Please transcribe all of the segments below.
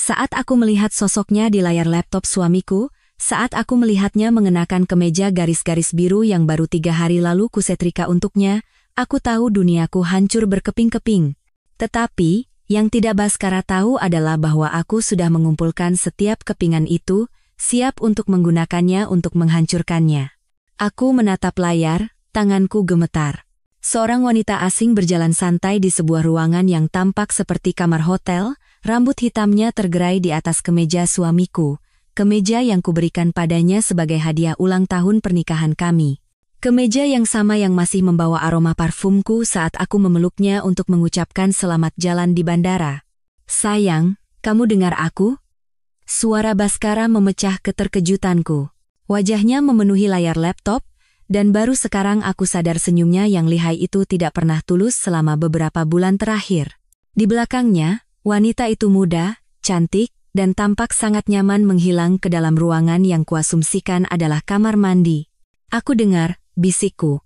Saat aku melihat sosoknya di layar laptop suamiku, saat aku melihatnya mengenakan kemeja garis-garis biru yang baru 3 hari lalu kusetrika untuknya, aku tahu duniaku hancur berkeping-keping. Tetapi, yang tidak Baskara tahu adalah bahwa aku sudah mengumpulkan setiap kepingan itu, siap untuk menggunakannya untuk menghancurkannya. Aku menatap layar, tanganku gemetar. Seorang wanita asing berjalan santai di sebuah ruangan yang tampak seperti kamar hotel, rambut hitamnya tergerai di atas kemeja suamiku, kemeja yang kuberikan padanya sebagai hadiah ulang tahun pernikahan kami. Kemeja yang sama yang masih membawa aroma parfumku saat aku memeluknya untuk mengucapkan selamat jalan di bandara. Sayang, kamu dengar aku? Suara Baskara memecah keterkejutanku. Wajahnya memenuhi layar laptop, dan baru sekarang aku sadar senyumnya yang lihai itu tidak pernah tulus selama beberapa bulan terakhir. Di belakangnya, wanita itu muda, cantik, dan tampak sangat nyaman menghilang ke dalam ruangan yang kuasumsikan adalah kamar mandi. Aku dengar, bisikku.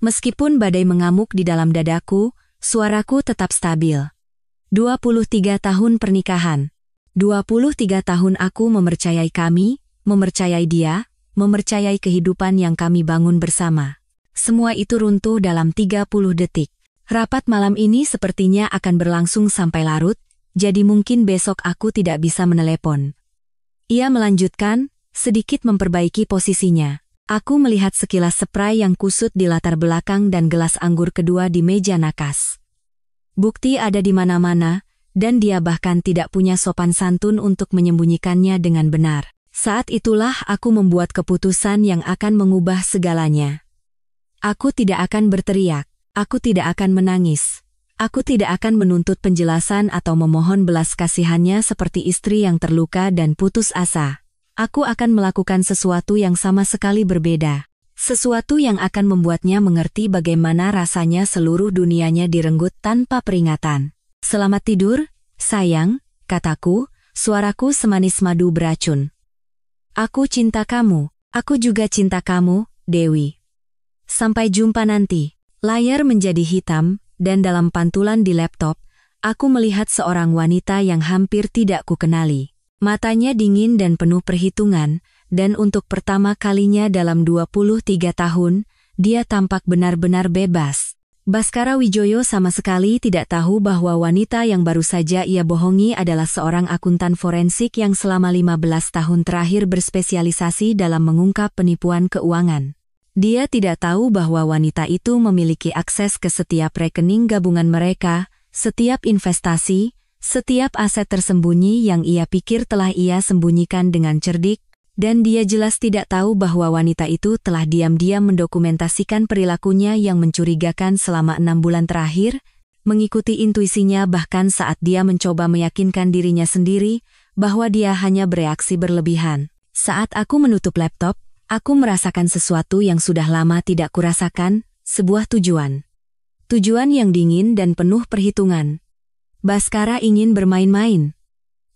Meskipun badai mengamuk di dalam dadaku, suaraku tetap stabil. 23 tahun pernikahan. 23 tahun aku mempercayai kami, mempercayai dia, mempercayai kehidupan yang kami bangun bersama. Semua itu runtuh dalam 30 detik. Rapat malam ini sepertinya akan berlangsung sampai larut, jadi mungkin besok aku tidak bisa menelepon. Ia melanjutkan, sedikit memperbaiki posisinya. Aku melihat sekilas spray yang kusut di latar belakang dan gelas anggur kedua di meja nakas. Bukti ada di mana-mana, dan dia bahkan tidak punya sopan santun untuk menyembunyikannya dengan benar. Saat itulah aku membuat keputusan yang akan mengubah segalanya. Aku tidak akan berteriak, aku tidak akan menangis. Aku tidak akan menuntut penjelasan atau memohon belas kasihannya seperti istri yang terluka dan putus asa. Aku akan melakukan sesuatu yang sama sekali berbeda. Sesuatu yang akan membuatnya mengerti bagaimana rasanya seluruh dunianya direnggut tanpa peringatan. Selamat tidur, sayang, kataku, suaraku semanis madu beracun. Aku cinta kamu, aku juga cinta kamu, Dewi. Sampai jumpa nanti. Layar menjadi hitam, dan dalam pantulan di laptop, aku melihat seorang wanita yang hampir tidak kukenali. Matanya dingin dan penuh perhitungan, dan untuk pertama kalinya dalam 23 tahun, dia tampak benar-benar bebas. Baskara Wijoyo sama sekali tidak tahu bahwa wanita yang baru saja ia bohongi adalah seorang akuntan forensik yang selama 15 tahun terakhir berspesialisasi dalam mengungkap penipuan keuangan. Dia tidak tahu bahwa wanita itu memiliki akses ke setiap rekening gabungan mereka, setiap investasi, setiap aset tersembunyi yang ia pikir telah ia sembunyikan dengan cerdik, dan dia jelas tidak tahu bahwa wanita itu telah diam-diam mendokumentasikan perilakunya yang mencurigakan selama 6 bulan terakhir, mengikuti intuisinya bahkan saat dia mencoba meyakinkan dirinya sendiri bahwa dia hanya bereaksi berlebihan. Saat aku menutup laptop, aku merasakan sesuatu yang sudah lama tidak kurasakan, sebuah tujuan. Tujuan yang dingin dan penuh perhitungan. Baskara ingin bermain-main.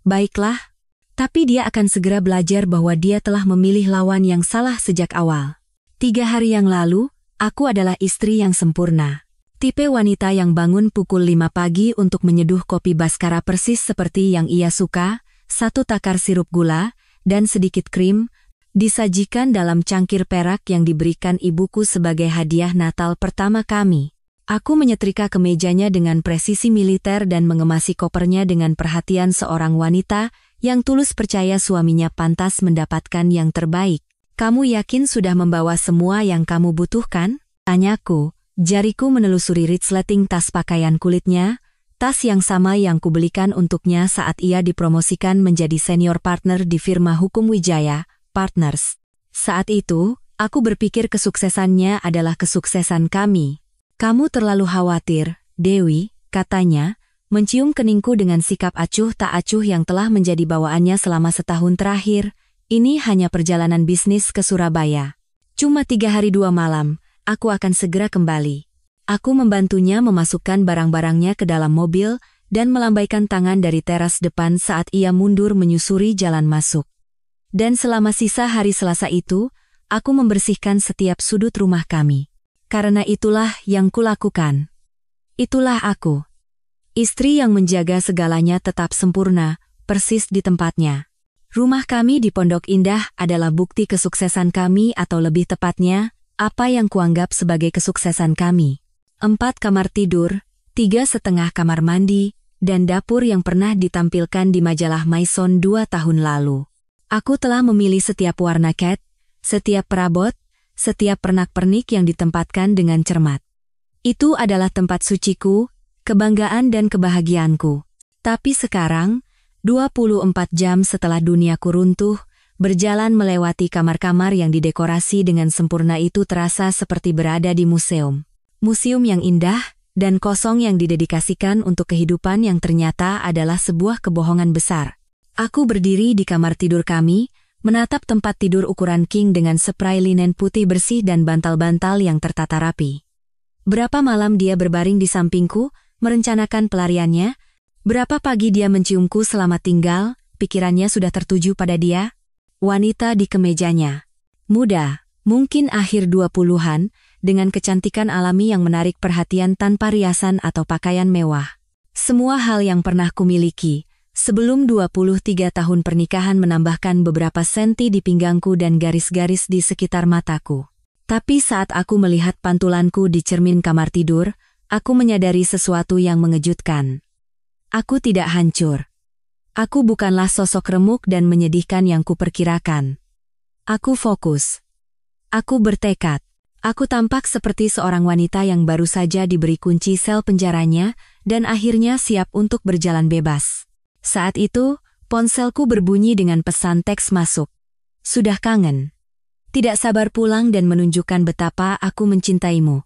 Baiklah. Tapi dia akan segera belajar bahwa dia telah memilih lawan yang salah sejak awal. 3 hari yang lalu, aku adalah istri yang sempurna. Tipe wanita yang bangun pukul 5 pagi untuk menyeduh kopi Baskara persis seperti yang ia suka, 1 takar sirup gula, dan sedikit krim, disajikan dalam cangkir perak yang diberikan ibuku sebagai hadiah Natal pertama kami. Aku menyetrika kemejanya dengan presisi militer dan mengemasi kopernya dengan perhatian seorang wanita yang tulus percaya suaminya pantas mendapatkan yang terbaik. Kamu yakin sudah membawa semua yang kamu butuhkan? Tanyaku, jariku menelusuri resleting tas pakaian kulitnya, tas yang sama yang kubelikan untuknya saat ia dipromosikan menjadi senior partner di firma hukum Wijaya Partners. Saat itu, aku berpikir kesuksesannya adalah kesuksesan kami. Kamu terlalu khawatir, Dewi, katanya, mencium keningku dengan sikap acuh tak acuh yang telah menjadi bawaannya selama setahun terakhir. Ini hanya perjalanan bisnis ke Surabaya. Cuma 3 hari 2 malam, aku akan segera kembali. Aku membantunya memasukkan barang-barangnya ke dalam mobil dan melambaikan tangan dari teras depan saat ia mundur menyusuri jalan masuk. Dan selama sisa hari Selasa itu, aku membersihkan setiap sudut rumah kami. Karena itulah yang kulakukan. Itulah aku. Istri yang menjaga segalanya tetap sempurna, persis di tempatnya. Rumah kami di Pondok Indah adalah bukti kesuksesan kami atau lebih tepatnya, apa yang kuanggap sebagai kesuksesan kami. 4 kamar tidur, 3,5 kamar mandi, dan dapur yang pernah ditampilkan di majalah Maison 2 tahun lalu. Aku telah memilih setiap warna cat, setiap perabot, setiap pernak-pernik yang ditempatkan dengan cermat. Itu adalah tempat suciku, kebanggaan dan kebahagiaanku. Tapi sekarang, 24 jam setelah duniaku runtuh, berjalan melewati kamar-kamar yang didekorasi dengan sempurna itu terasa seperti berada di museum. Museum yang indah dan kosong yang didedikasikan untuk kehidupan yang ternyata adalah sebuah kebohongan besar. Aku berdiri di kamar tidur kami, menatap tempat tidur ukuran king dengan spray linen putih bersih dan bantal-bantal yang tertata rapi. Berapa malam dia berbaring di sampingku, merencanakan pelariannya. Berapa pagi dia menciumku selamat tinggal, pikirannya sudah tertuju pada dia. Wanita di kemejanya. Muda, mungkin akhir 20-an, dengan kecantikan alami yang menarik perhatian tanpa riasan atau pakaian mewah. Semua hal yang pernah kumiliki, sebelum 23 tahun pernikahan menambahkan beberapa senti di pinggangku dan garis-garis di sekitar mataku. Tapi saat aku melihat pantulanku di cermin kamar tidur, aku menyadari sesuatu yang mengejutkan. Aku tidak hancur. Aku bukanlah sosok remuk dan menyedihkan yang kuperkirakan. Aku fokus. Aku bertekad. Aku tampak seperti seorang wanita yang baru saja diberi kunci sel penjaranya dan akhirnya siap untuk berjalan bebas. Saat itu, ponselku berbunyi dengan pesan teks masuk. Sudah kangen. Tidak sabar pulang dan menunjukkan betapa aku mencintaimu.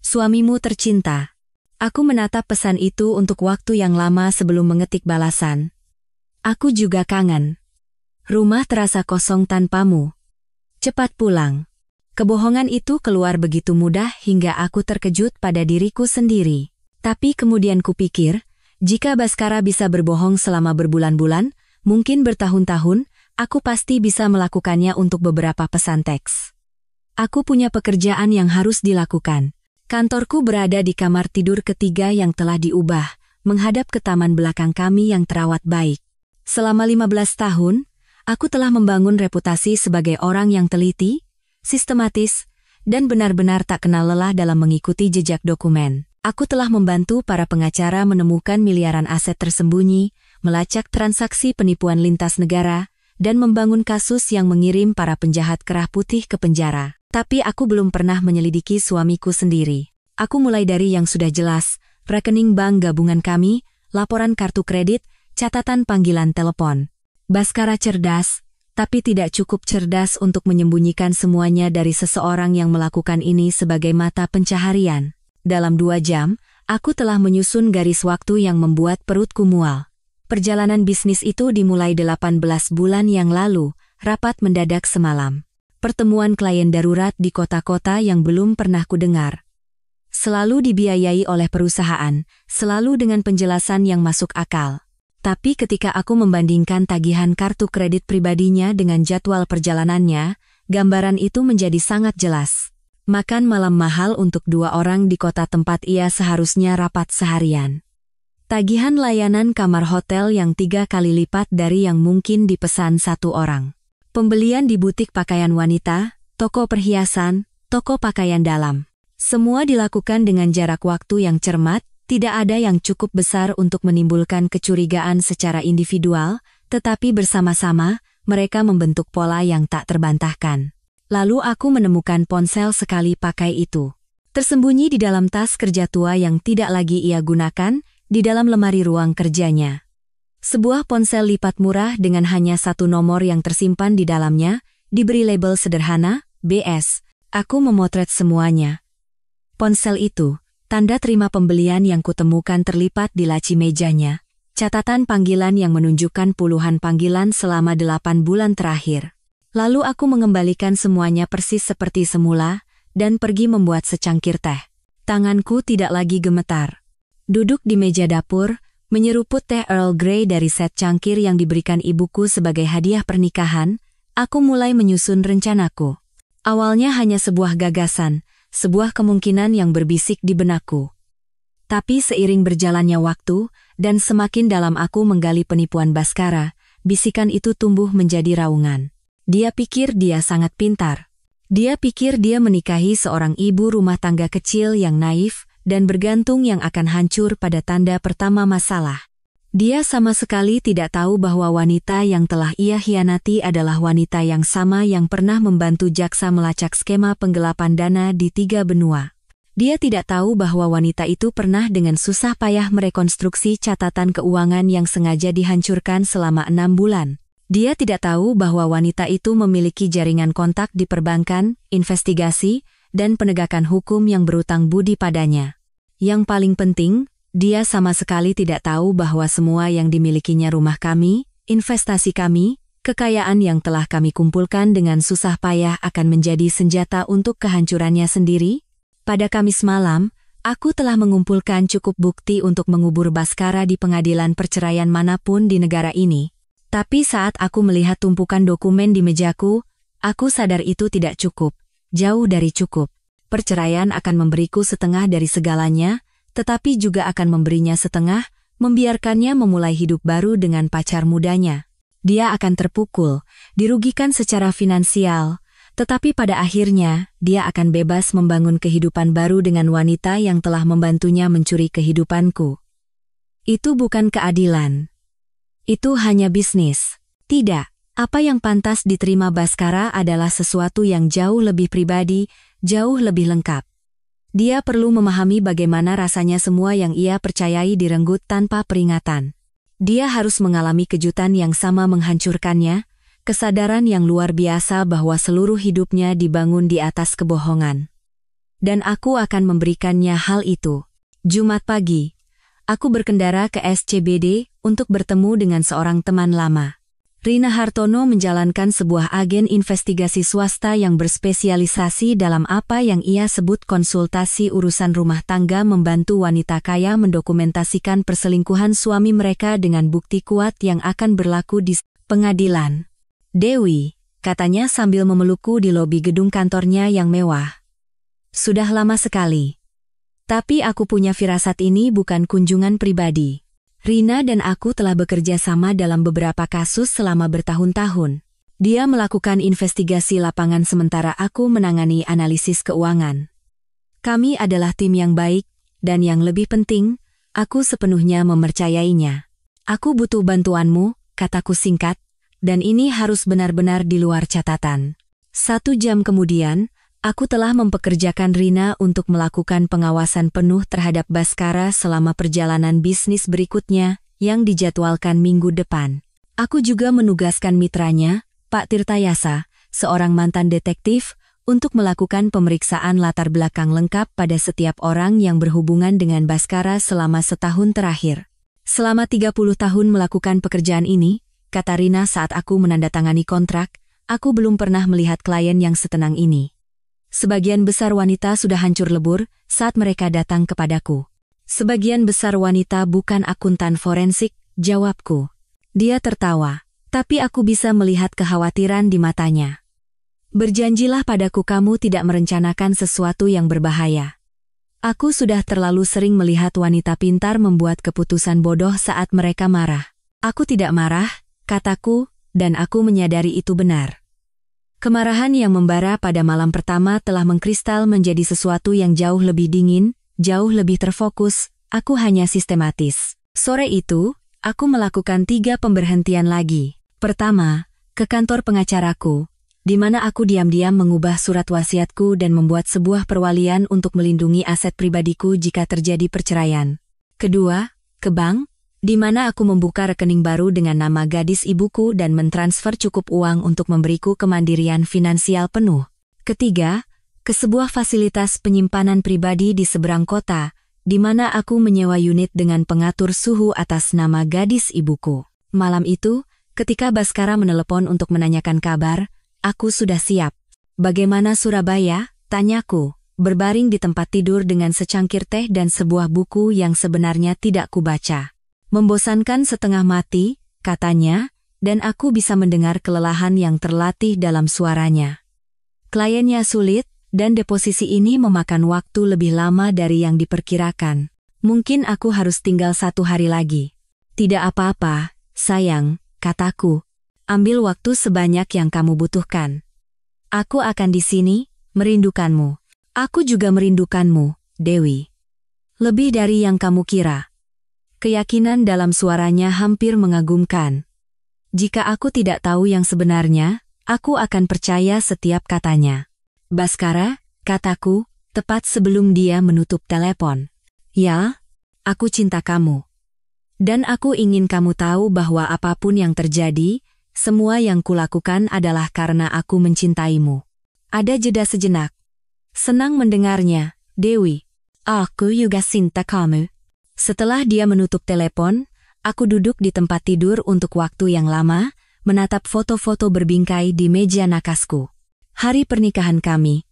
Suamimu tercinta. Aku menatap pesan itu untuk waktu yang lama sebelum mengetik balasan. Aku juga kangen. Rumah terasa kosong tanpamu. Cepat pulang. Kebohongan itu keluar begitu mudah hingga aku terkejut pada diriku sendiri. Tapi kemudian kupikir, jika Baskara bisa berbohong selama berbulan-bulan, mungkin bertahun-tahun, aku pasti bisa melakukannya untuk beberapa pesan teks. Aku punya pekerjaan yang harus dilakukan. Kantorku berada di kamar tidur ketiga yang telah diubah, menghadap ke taman belakang kami yang terawat baik. Selama 15 tahun, aku telah membangun reputasi sebagai orang yang teliti, sistematis, dan benar-benar tak kenal lelah dalam mengikuti jejak dokumen. Aku telah membantu para pengacara menemukan miliaran aset tersembunyi, melacak transaksi penipuan lintas negara, dan membangun kasus yang mengirim para penjahat kerah putih ke penjara. Tapi aku belum pernah menyelidiki suamiku sendiri. Aku mulai dari yang sudah jelas, rekening bank gabungan kami, laporan kartu kredit, catatan panggilan telepon. Baskara cerdas, tapi tidak cukup cerdas untuk menyembunyikan semuanya dari seseorang yang melakukan ini sebagai mata pencaharian. Dalam 2 jam, aku telah menyusun garis waktu yang membuat perutku mual. Perjalanan bisnis itu dimulai 18 bulan yang lalu, rapat mendadak semalam. Pertemuan klien darurat di kota-kota yang belum pernah kudengar. Selalu dibiayai oleh perusahaan, selalu dengan penjelasan yang masuk akal. Tapi ketika aku membandingkan tagihan kartu kredit pribadinya dengan jadwal perjalanannya, gambaran itu menjadi sangat jelas. Makan malam mahal untuk 2 orang di kota tempat ia seharusnya rapat seharian. Tagihan layanan kamar hotel yang 3 kali lipat dari yang mungkin dipesan 1 orang. Pembelian di butik pakaian wanita, toko perhiasan, toko pakaian dalam. Semua dilakukan dengan jarak waktu yang cermat. Tidak ada yang cukup besar untuk menimbulkan kecurigaan secara individual, tetapi bersama-sama, mereka membentuk pola yang tak terbantahkan. Lalu aku menemukan ponsel sekali pakai itu. Tersembunyi di dalam tas kerja tua yang tidak lagi ia gunakan, di dalam lemari ruang kerjanya. Sebuah ponsel lipat murah dengan hanya 1 nomor yang tersimpan di dalamnya, diberi label sederhana, BS. Aku memotret semuanya. Ponsel itu, tanda terima pembelian yang kutemukan terlipat di laci mejanya. Catatan panggilan yang menunjukkan puluhan panggilan selama 8 bulan terakhir. Lalu aku mengembalikan semuanya persis seperti semula, dan pergi membuat secangkir teh. Tanganku tidak lagi gemetar. Duduk di meja dapur, menyeruput teh Earl Grey dari set cangkir yang diberikan ibuku sebagai hadiah pernikahan, aku mulai menyusun rencanaku. Awalnya hanya sebuah gagasan, sebuah kemungkinan yang berbisik di benakku. Tapi seiring berjalannya waktu, Dan semakin dalam aku menggali penipuan Baskara, bisikan itu tumbuh menjadi raungan. Dia pikir dia sangat pintar. Dia pikir dia menikahi seorang ibu rumah tangga kecil yang naif dan bergantung yang akan hancur pada tanda pertama masalah. Dia sama sekali tidak tahu bahwa wanita yang telah ia hianati adalah wanita yang sama yang pernah membantu jaksa melacak skema penggelapan dana di 3 benua. Dia tidak tahu bahwa wanita itu pernah dengan susah payah merekonstruksi catatan keuangan yang sengaja dihancurkan selama 6 bulan. Dia tidak tahu bahwa wanita itu memiliki jaringan kontak di perbankan, investigasi, dan penegakan hukum yang berutang budi padanya. Yang paling penting, dia sama sekali tidak tahu bahwa semua yang dimilikinya rumah kami, investasi kami, kekayaan yang telah kami kumpulkan dengan susah payah akan menjadi senjata untuk kehancurannya sendiri. Pada Kamis malam, aku telah mengumpulkan cukup bukti untuk mengubur Baskara di pengadilan perceraian manapun di negara ini. Tapi saat aku melihat tumpukan dokumen di mejaku, aku sadar itu tidak cukup, jauh dari cukup. Perceraian akan memberiku setengah dari segalanya, tetapi juga akan memberinya setengah, membiarkannya memulai hidup baru dengan pacar mudanya. Dia akan terpukul, dirugikan secara finansial, tetapi pada akhirnya, dia akan bebas membangun kehidupan baru dengan wanita yang telah membantunya mencuri kehidupanku. Itu bukan keadilan. Itu hanya bisnis. Tidak, apa yang pantas diterima Baskara adalah sesuatu yang jauh lebih pribadi, jauh lebih lengkap. Dia perlu memahami bagaimana rasanya semua yang ia percayai direnggut tanpa peringatan. Dia harus mengalami kejutan yang sama menghancurkannya, kesadaran yang luar biasa bahwa seluruh hidupnya dibangun di atas kebohongan. Dan aku akan memberikannya hal itu. Jumat pagi, aku berkendara ke SCBD untuk bertemu dengan seorang teman lama. Rina Hartono menjalankan sebuah agen investigasi swasta yang berspesialisasi dalam apa yang ia sebut konsultasi urusan rumah tangga, membantu wanita kaya mendokumentasikan perselingkuhan suami mereka dengan bukti kuat yang akan berlaku di pengadilan. Dewi, katanya sambil memelukku di lobi gedung kantornya yang mewah. Sudah lama sekali. Tapi aku punya firasat ini bukan kunjungan pribadi. Rina dan aku telah bekerja sama dalam beberapa kasus selama bertahun-tahun. Dia melakukan investigasi lapangan sementara aku menangani analisis keuangan. Kami adalah tim yang baik, dan yang lebih penting, aku sepenuhnya mempercayainya. Aku butuh bantuanmu, kataku singkat, dan ini harus benar-benar di luar catatan. 1 jam kemudian, aku telah mempekerjakan Rina untuk melakukan pengawasan penuh terhadap Baskara selama perjalanan bisnis berikutnya yang dijadwalkan minggu depan. Aku juga menugaskan mitranya, Pak Tirtayasa, seorang mantan detektif, untuk melakukan pemeriksaan latar belakang lengkap pada setiap orang yang berhubungan dengan Baskara selama setahun terakhir. Selama 30 tahun melakukan pekerjaan ini, kata Rina saat aku menandatangani kontrak, aku belum pernah melihat klien yang setenang ini. Sebagian besar wanita sudah hancur lebur saat mereka datang kepadaku. Sebagian besar wanita bukan akuntan forensik, jawabku. Dia tertawa, tapi aku bisa melihat kekhawatiran di matanya. Berjanjilah padaku kamu tidak merencanakan sesuatu yang berbahaya. Aku sudah terlalu sering melihat wanita pintar membuat keputusan bodoh saat mereka marah. Aku tidak marah, kataku, dan aku menyadari itu benar. Kemarahan yang membara pada malam pertama telah mengkristal menjadi sesuatu yang jauh lebih dingin, jauh lebih terfokus, aku hanya sistematis. Sore itu, aku melakukan 3 pemberhentian lagi. Pertama, ke kantor pengacaraku, di mana aku diam-diam mengubah surat wasiatku dan membuat sebuah perwalian untuk melindungi aset pribadiku jika terjadi perceraian. Kedua, ke bank, di mana aku membuka rekening baru dengan nama gadis ibuku dan mentransfer cukup uang untuk memberiku kemandirian finansial penuh. Ketiga, ke sebuah fasilitas penyimpanan pribadi di seberang kota, di mana aku menyewa unit dengan pengatur suhu atas nama gadis ibuku. Malam itu, ketika Baskara menelepon untuk menanyakan kabar, aku sudah siap. Bagaimana Surabaya? Tanyaku, berbaring di tempat tidur dengan secangkir teh dan sebuah buku yang sebenarnya tidak kubaca. Membosankan setengah mati, katanya, dan aku bisa mendengar kelelahan yang terlatih dalam suaranya. Kliennya sulit, dan deposisi ini memakan waktu lebih lama dari yang diperkirakan. Mungkin aku harus tinggal 1 hari lagi. Tidak apa-apa, sayang, kataku. Ambil waktu sebanyak yang kamu butuhkan. Aku akan di sini, merindukanmu. Aku juga merindukanmu, Dewi. Lebih dari yang kamu kira. Keyakinan dalam suaranya hampir mengagumkan. Jika aku tidak tahu yang sebenarnya, aku akan percaya setiap katanya. Baskara, kataku, tepat sebelum dia menutup telepon. Ya, aku cinta kamu. Dan aku ingin kamu tahu bahwa apapun yang terjadi, semua yang kulakukan adalah karena aku mencintaimu. Ada jeda sejenak. Senang mendengarnya, Dewi. Aku juga cinta kamu. Setelah dia menutup telepon, aku duduk di tempat tidur untuk waktu yang lama, menatap foto-foto berbingkai di meja nakasku. Hari pernikahan kami.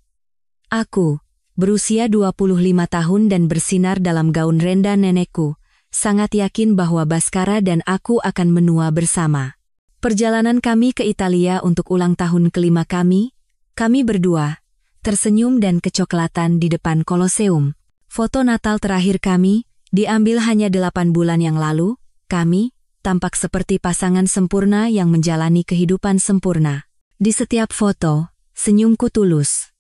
Aku, berusia 25 tahun dan bersinar dalam gaun renda nenekku, sangat yakin bahwa Baskara dan aku akan menua bersama. Perjalanan kami ke Italia untuk ulang tahun kelima kami berdua, tersenyum dan kecoklatan di depan Koloseum. Foto Natal terakhir kami, diambil hanya 8 bulan yang lalu, kami tampak seperti pasangan sempurna yang menjalani kehidupan sempurna. Di setiap foto, senyumku tulus.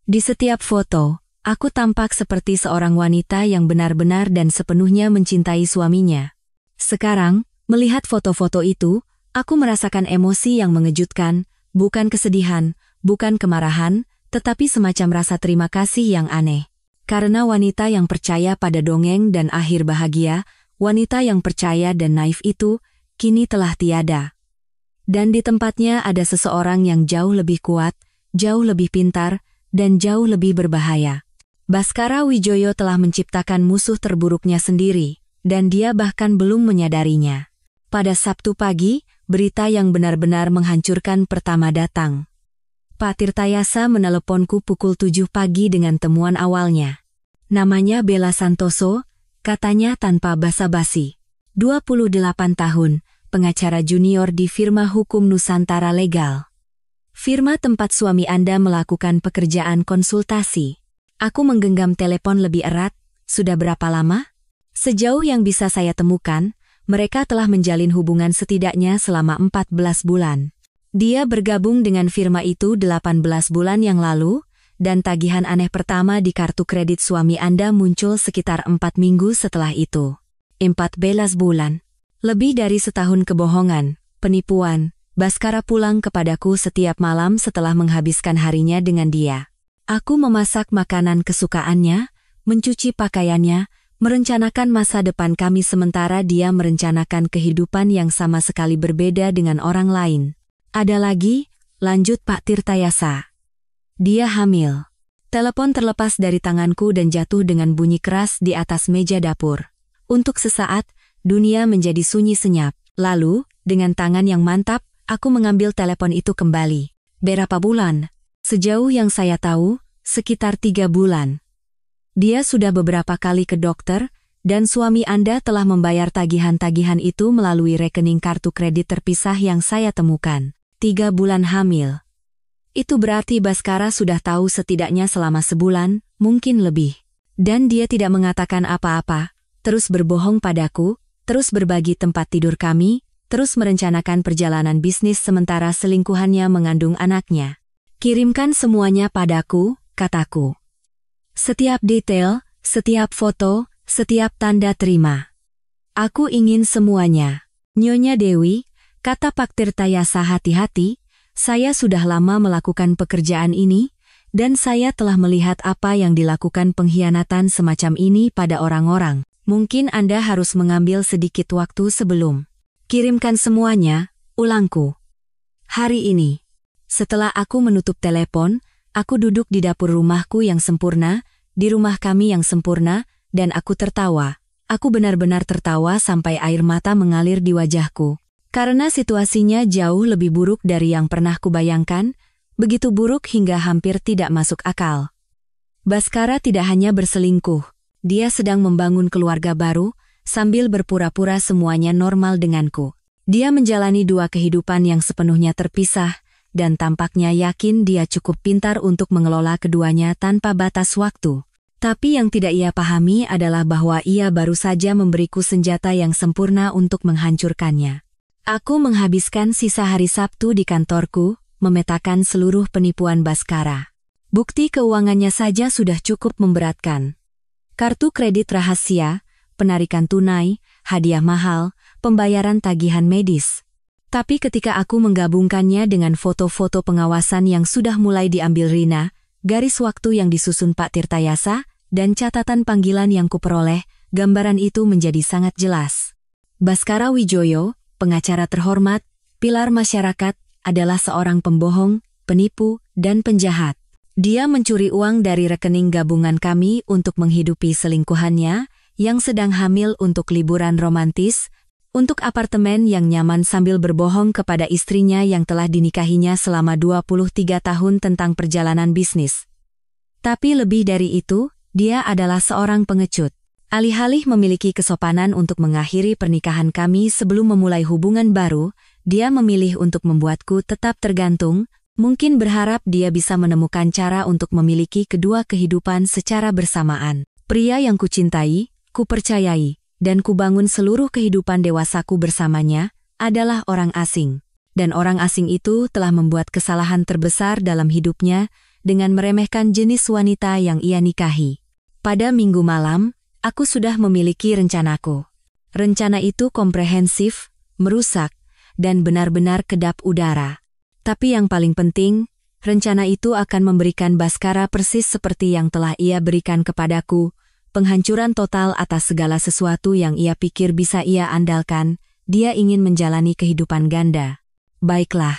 Di setiap foto, aku tampak seperti seorang wanita yang benar-benar dan sepenuhnya mencintai suaminya. Sekarang, melihat foto-foto itu, aku merasakan emosi yang mengejutkan, bukan kesedihan, bukan kemarahan, tetapi semacam rasa terima kasih yang aneh. Karena wanita yang percaya pada dongeng dan akhir bahagia, wanita yang percaya dan naif itu, kini telah tiada. Dan di tempatnya ada seseorang yang jauh lebih kuat, jauh lebih pintar, dan jauh lebih berbahaya. Baskara Wijoyo telah menciptakan musuh terburuknya sendiri, dan dia bahkan belum menyadarinya. Pada Sabtu pagi, berita yang benar-benar menghancurkan pertama datang. Pak Tirtayasa meneleponku pukul 7 pagi dengan temuan awalnya. Namanya Bella Santoso, katanya tanpa basa-basi. 28 tahun, pengacara junior di firma hukum Nusantara Legal. Firma tempat suami Anda melakukan pekerjaan konsultasi. Aku menggenggam telepon lebih erat. Sudah berapa lama? Sejauh yang bisa saya temukan, mereka telah menjalin hubungan setidaknya selama 14 bulan. Dia bergabung dengan firma itu 18 bulan yang lalu, dan tagihan aneh pertama di kartu kredit suami Anda muncul sekitar 4 minggu setelah itu. 14 bulan. Lebih dari setahun kebohongan, penipuan. Baskara pulang kepadaku setiap malam setelah menghabiskan harinya dengan dia. Aku memasak makanan kesukaannya, mencuci pakaiannya, merencanakan masa depan kami sementara dia merencanakan kehidupan yang sama sekali berbeda dengan orang lain. Ada lagi, lanjut Pak Tirtayasa. Dia hamil. Telepon terlepas dari tanganku dan jatuh dengan bunyi keras di atas meja dapur. Untuk sesaat, dunia menjadi sunyi senyap. Lalu, dengan tangan yang mantap, aku mengambil telepon itu kembali. Berapa bulan? Sejauh yang saya tahu, sekitar 3 bulan. Dia sudah beberapa kali ke dokter, dan suami Anda telah membayar tagihan-tagihan itu melalui rekening kartu kredit terpisah yang saya temukan. 3 bulan hamil. Itu berarti Baskara sudah tahu setidaknya selama sebulan, mungkin lebih. Dan dia tidak mengatakan apa-apa, terus berbohong padaku, terus berbagi tempat tidur kami, terus merencanakan perjalanan bisnis sementara selingkuhannya mengandung anaknya. Kirimkan semuanya padaku, kataku. Setiap detail, setiap foto, setiap tanda terima. Aku ingin semuanya. Nyonya Dewi, kata Pak Tirtayasa hati-hati, saya sudah lama melakukan pekerjaan ini, dan saya telah melihat apa yang dilakukan pengkhianatan semacam ini pada orang-orang. Mungkin Anda harus mengambil sedikit waktu sebelum. Kirimkan semuanya, ulangku. Hari ini. Setelah aku menutup telepon, aku duduk di dapur rumahku yang sempurna, di rumah kami yang sempurna, dan aku tertawa. Aku benar-benar tertawa sampai air mata mengalir di wajahku. Karena situasinya jauh lebih buruk dari yang pernah kubayangkan, begitu buruk hingga hampir tidak masuk akal. Baskara tidak hanya berselingkuh, dia sedang membangun keluarga baru, sambil berpura-pura semuanya normal denganku. Dia menjalani 2 kehidupan yang sepenuhnya terpisah, dan tampaknya yakin dia cukup pintar untuk mengelola keduanya tanpa batas waktu. Tapi yang tidak ia pahami adalah bahwa ia baru saja memberiku senjata yang sempurna untuk menghancurkannya. Aku menghabiskan sisa hari Sabtu di kantorku, memetakan seluruh penipuan Baskara. Bukti keuangannya saja sudah cukup memberatkan. Kartu kredit rahasia, penarikan tunai, hadiah mahal, pembayaran tagihan medis. Tapi ketika aku menggabungkannya dengan foto-foto pengawasan yang sudah mulai diambil Rina, garis waktu yang disusun Pak Tirtayasa, dan catatan panggilan yang kuperoleh, gambaran itu menjadi sangat jelas. Baskara Wijoyo, pengacara terhormat, pilar masyarakat, adalah seorang pembohong, penipu, dan penjahat. Dia mencuri uang dari rekening gabungan kami untuk menghidupi selingkuhannya, yang sedang hamil untuk liburan romantis, untuk apartemen yang nyaman sambil berbohong kepada istrinya yang telah dinikahinya selama 23 tahun tentang perjalanan bisnis. Tapi lebih dari itu, dia adalah seorang pengecut. Alih-alih memiliki kesopanan untuk mengakhiri pernikahan kami sebelum memulai hubungan baru, dia memilih untuk membuatku tetap tergantung, mungkin berharap dia bisa menemukan cara untuk memiliki kedua kehidupan secara bersamaan. Pria yang kucintai, kupercayai, dan kubangun seluruh kehidupan dewasaku bersamanya, adalah orang asing. Dan orang asing itu telah membuat kesalahan terbesar dalam hidupnya dengan meremehkan jenis wanita yang ia nikahi. Pada Minggu malam, aku sudah memiliki rencanaku. Rencana itu komprehensif, merusak, dan benar-benar kedap udara. Tapi yang paling penting, rencana itu akan memberikan Baskara persis seperti yang telah ia berikan kepadaku, penghancuran total atas segala sesuatu yang ia pikir bisa ia andalkan. Dia ingin menjalani kehidupan ganda. Baiklah.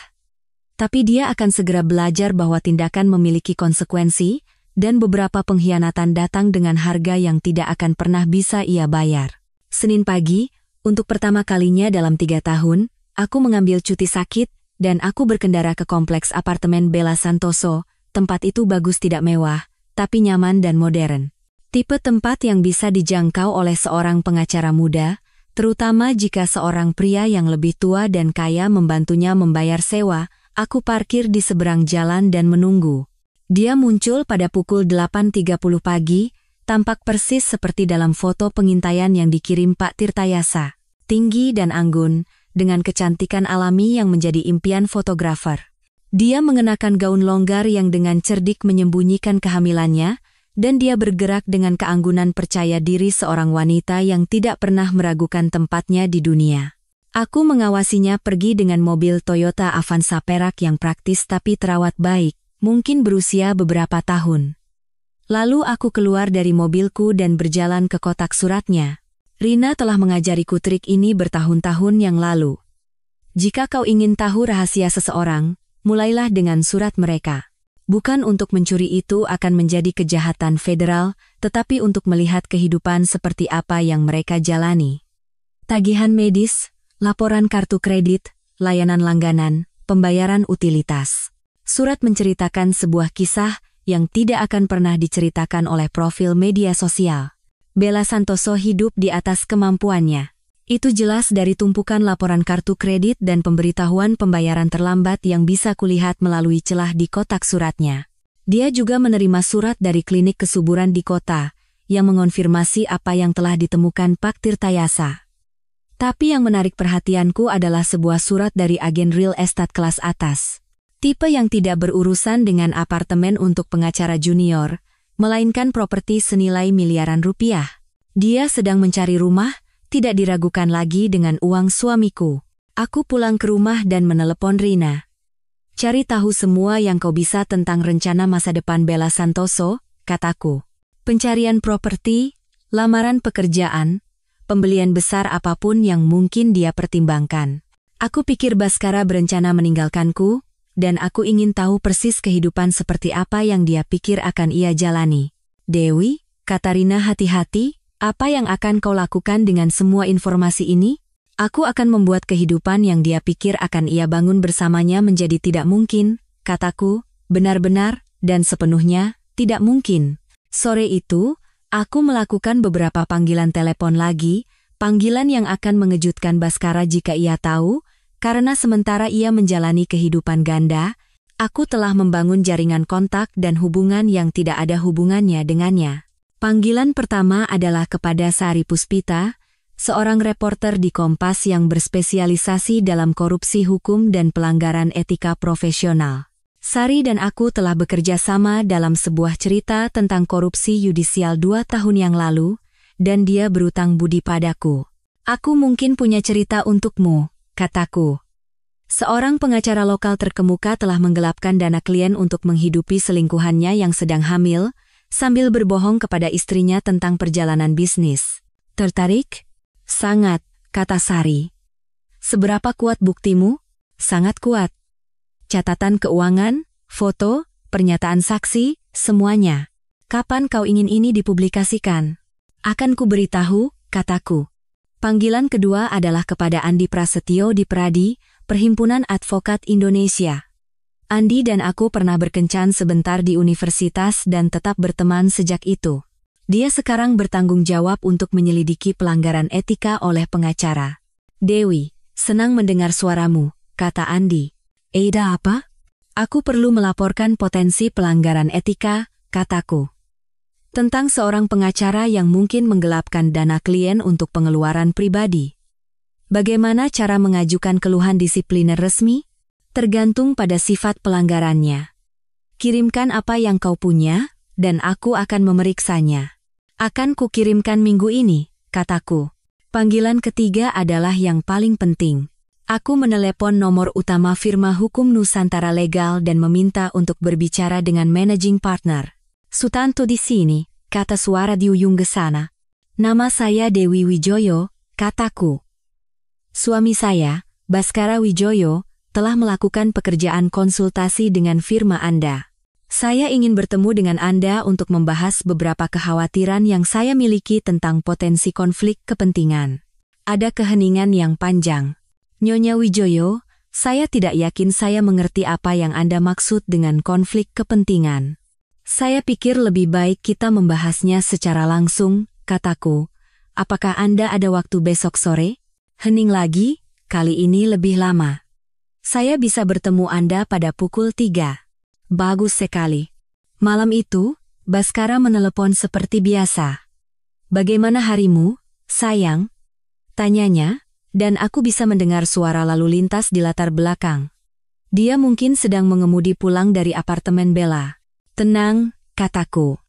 Tapi dia akan segera belajar bahwa tindakan memiliki konsekuensi, dan beberapa pengkhianatan datang dengan harga yang tidak akan pernah bisa ia bayar. Senin pagi, untuk pertama kalinya dalam 3 tahun, aku mengambil cuti sakit, dan aku berkendara ke kompleks apartemen Bella Santoso. Tempat itu bagus, tidak mewah, tapi nyaman dan modern. Tipe tempat yang bisa dijangkau oleh seorang pengacara muda, terutama jika seorang pria yang lebih tua dan kaya membantunya membayar sewa. Aku parkir di seberang jalan dan menunggu. Dia muncul pada pukul 8.30 pagi, tampak persis seperti dalam foto pengintaian yang dikirim Pak Tirtayasa. Tinggi dan anggun, dengan kecantikan alami yang menjadi impian fotografer. Dia mengenakan gaun longgar yang dengan cerdik menyembunyikan kehamilannya, dan dia bergerak dengan keanggunan percaya diri seorang wanita yang tidak pernah meragukan tempatnya di dunia. Aku mengawasinya pergi dengan mobil Toyota Avanza perak yang praktis tapi terawat baik, mungkin berusia beberapa tahun. Lalu aku keluar dari mobilku dan berjalan ke kotak suratnya. Rina telah mengajariku trik ini bertahun-tahun yang lalu. Jika kau ingin tahu rahasia seseorang, mulailah dengan surat mereka. Bukan untuk mencuri, itu akan menjadi kejahatan federal, tetapi untuk melihat kehidupan seperti apa yang mereka jalani. Tagihan medis, laporan kartu kredit, layanan langganan, pembayaran utilitas. Surat menceritakan sebuah kisah yang tidak akan pernah diceritakan oleh profil media sosial. Bella Santoso hidup di atas kemampuannya. Itu jelas dari tumpukan laporan kartu kredit dan pemberitahuan pembayaran terlambat yang bisa kulihat melalui celah di kotak suratnya. Dia juga menerima surat dari klinik kesuburan di kota, yang mengonfirmasi apa yang telah ditemukan Pak Tirtayasa. Tapi yang menarik perhatianku adalah sebuah surat dari agen real estate kelas atas. Tipe yang tidak berurusan dengan apartemen untuk pengacara junior, melainkan properti senilai miliaran rupiah. Dia sedang mencari rumah, tidak diragukan lagi dengan uang suamiku. Aku pulang ke rumah dan menelepon Rina. Cari tahu semua yang kau bisa tentang rencana masa depan Bella Santoso, kataku. Pencarian properti, lamaran pekerjaan, pembelian besar apapun yang mungkin dia pertimbangkan. Aku pikir Baskara berencana meninggalkanku, dan aku ingin tahu persis kehidupan seperti apa yang dia pikir akan ia jalani. Dewi, kata Rina hati-hati, apa yang akan kau lakukan dengan semua informasi ini? Aku akan membuat kehidupan yang dia pikir akan ia bangun bersamanya menjadi tidak mungkin, kataku, benar-benar, dan sepenuhnya, tidak mungkin. Sore itu, aku melakukan beberapa panggilan telepon lagi, panggilan yang akan mengejutkan Baskara jika ia tahu, karena sementara ia menjalani kehidupan ganda, aku telah membangun jaringan kontak dan hubungan yang tidak ada hubungannya dengannya. Panggilan pertama adalah kepada Sari Puspita, seorang reporter di Kompas yang berspesialisasi dalam korupsi hukum dan pelanggaran etika profesional. Sari dan aku telah bekerja sama dalam sebuah cerita tentang korupsi yudisial 2 tahun yang lalu, dan dia berutang budi padaku. Aku mungkin punya cerita untukmu, kataku. Seorang pengacara lokal terkemuka telah menggelapkan dana klien untuk menghidupi selingkuhannya yang sedang hamil, sambil berbohong kepada istrinya tentang perjalanan bisnis. Tertarik? Sangat, kata Sari. Seberapa kuat buktimu? Sangat kuat. Catatan keuangan, foto, pernyataan saksi, semuanya. Kapan kau ingin ini dipublikasikan? Akan ku beritahu, kataku. Panggilan kedua adalah kepada Andi Prasetyo di Pradi, Perhimpunan Advokat Indonesia. Andi dan aku pernah berkencan sebentar di universitas dan tetap berteman sejak itu. Dia sekarang bertanggung jawab untuk menyelidiki pelanggaran etika oleh pengacara. Dewi, senang mendengar suaramu, kata Andi. Ada apa? Aku perlu melaporkan potensi pelanggaran etika, kataku. Tentang seorang pengacara yang mungkin menggelapkan dana klien untuk pengeluaran pribadi. Bagaimana cara mengajukan keluhan disipliner resmi? Tergantung pada sifat pelanggarannya. Kirimkan apa yang kau punya, dan aku akan memeriksanya. Akan kukirimkan minggu ini, kataku. Panggilan ketiga adalah yang paling penting. Aku menelepon nomor utama firma hukum Nusantara Legal dan meminta untuk berbicara dengan managing partner. Sutanto di sini, kata suara di ujung sana. Nama saya Dewi Wijoyo, kataku. Suami saya, Baskara Wijoyo, telah melakukan pekerjaan konsultasi dengan firma Anda. Saya ingin bertemu dengan Anda untuk membahas beberapa kekhawatiran yang saya miliki tentang potensi konflik kepentingan. Ada keheningan yang panjang. Nyonya Wijoyo, saya tidak yakin saya mengerti apa yang Anda maksud dengan konflik kepentingan. Saya pikir lebih baik kita membahasnya secara langsung, kataku. Apakah Anda ada waktu besok sore? Hening lagi, kali ini lebih lama. Saya bisa bertemu Anda pada pukul 3. Bagus sekali. Malam itu, Baskara menelepon seperti biasa. Bagaimana harimu, sayang? Tanyanya, dan aku bisa mendengar suara lalu lintas di latar belakang. Dia mungkin sedang mengemudi pulang dari apartemen Bella. Tenang, kataku.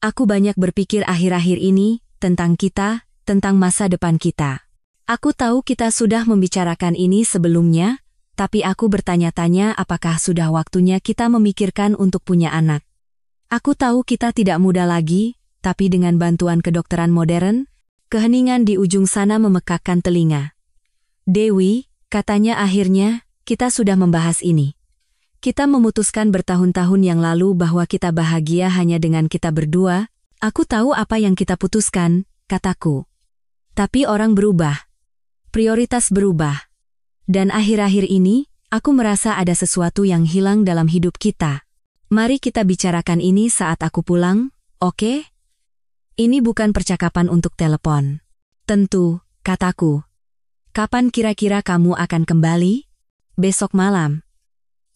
Aku banyak berpikir akhir-akhir ini, tentang kita, tentang masa depan kita. Aku tahu kita sudah membicarakan ini sebelumnya, tapi aku bertanya-tanya apakah sudah waktunya kita memikirkan untuk punya anak. Aku tahu kita tidak muda lagi, tapi dengan bantuan kedokteran modern, keheningan di ujung sana memekakkan telinga. Dewi, katanya akhirnya, kita sudah membahas ini. Kita memutuskan bertahun-tahun yang lalu bahwa kita bahagia hanya dengan kita berdua. Aku tahu apa yang kita putuskan, kataku. Tapi orang berubah. Prioritas berubah. Dan akhir-akhir ini, aku merasa ada sesuatu yang hilang dalam hidup kita. Mari kita bicarakan ini saat aku pulang, oke? Ini bukan percakapan untuk telepon. Tentu, kataku. Kapan kira-kira kamu akan kembali? Besok malam.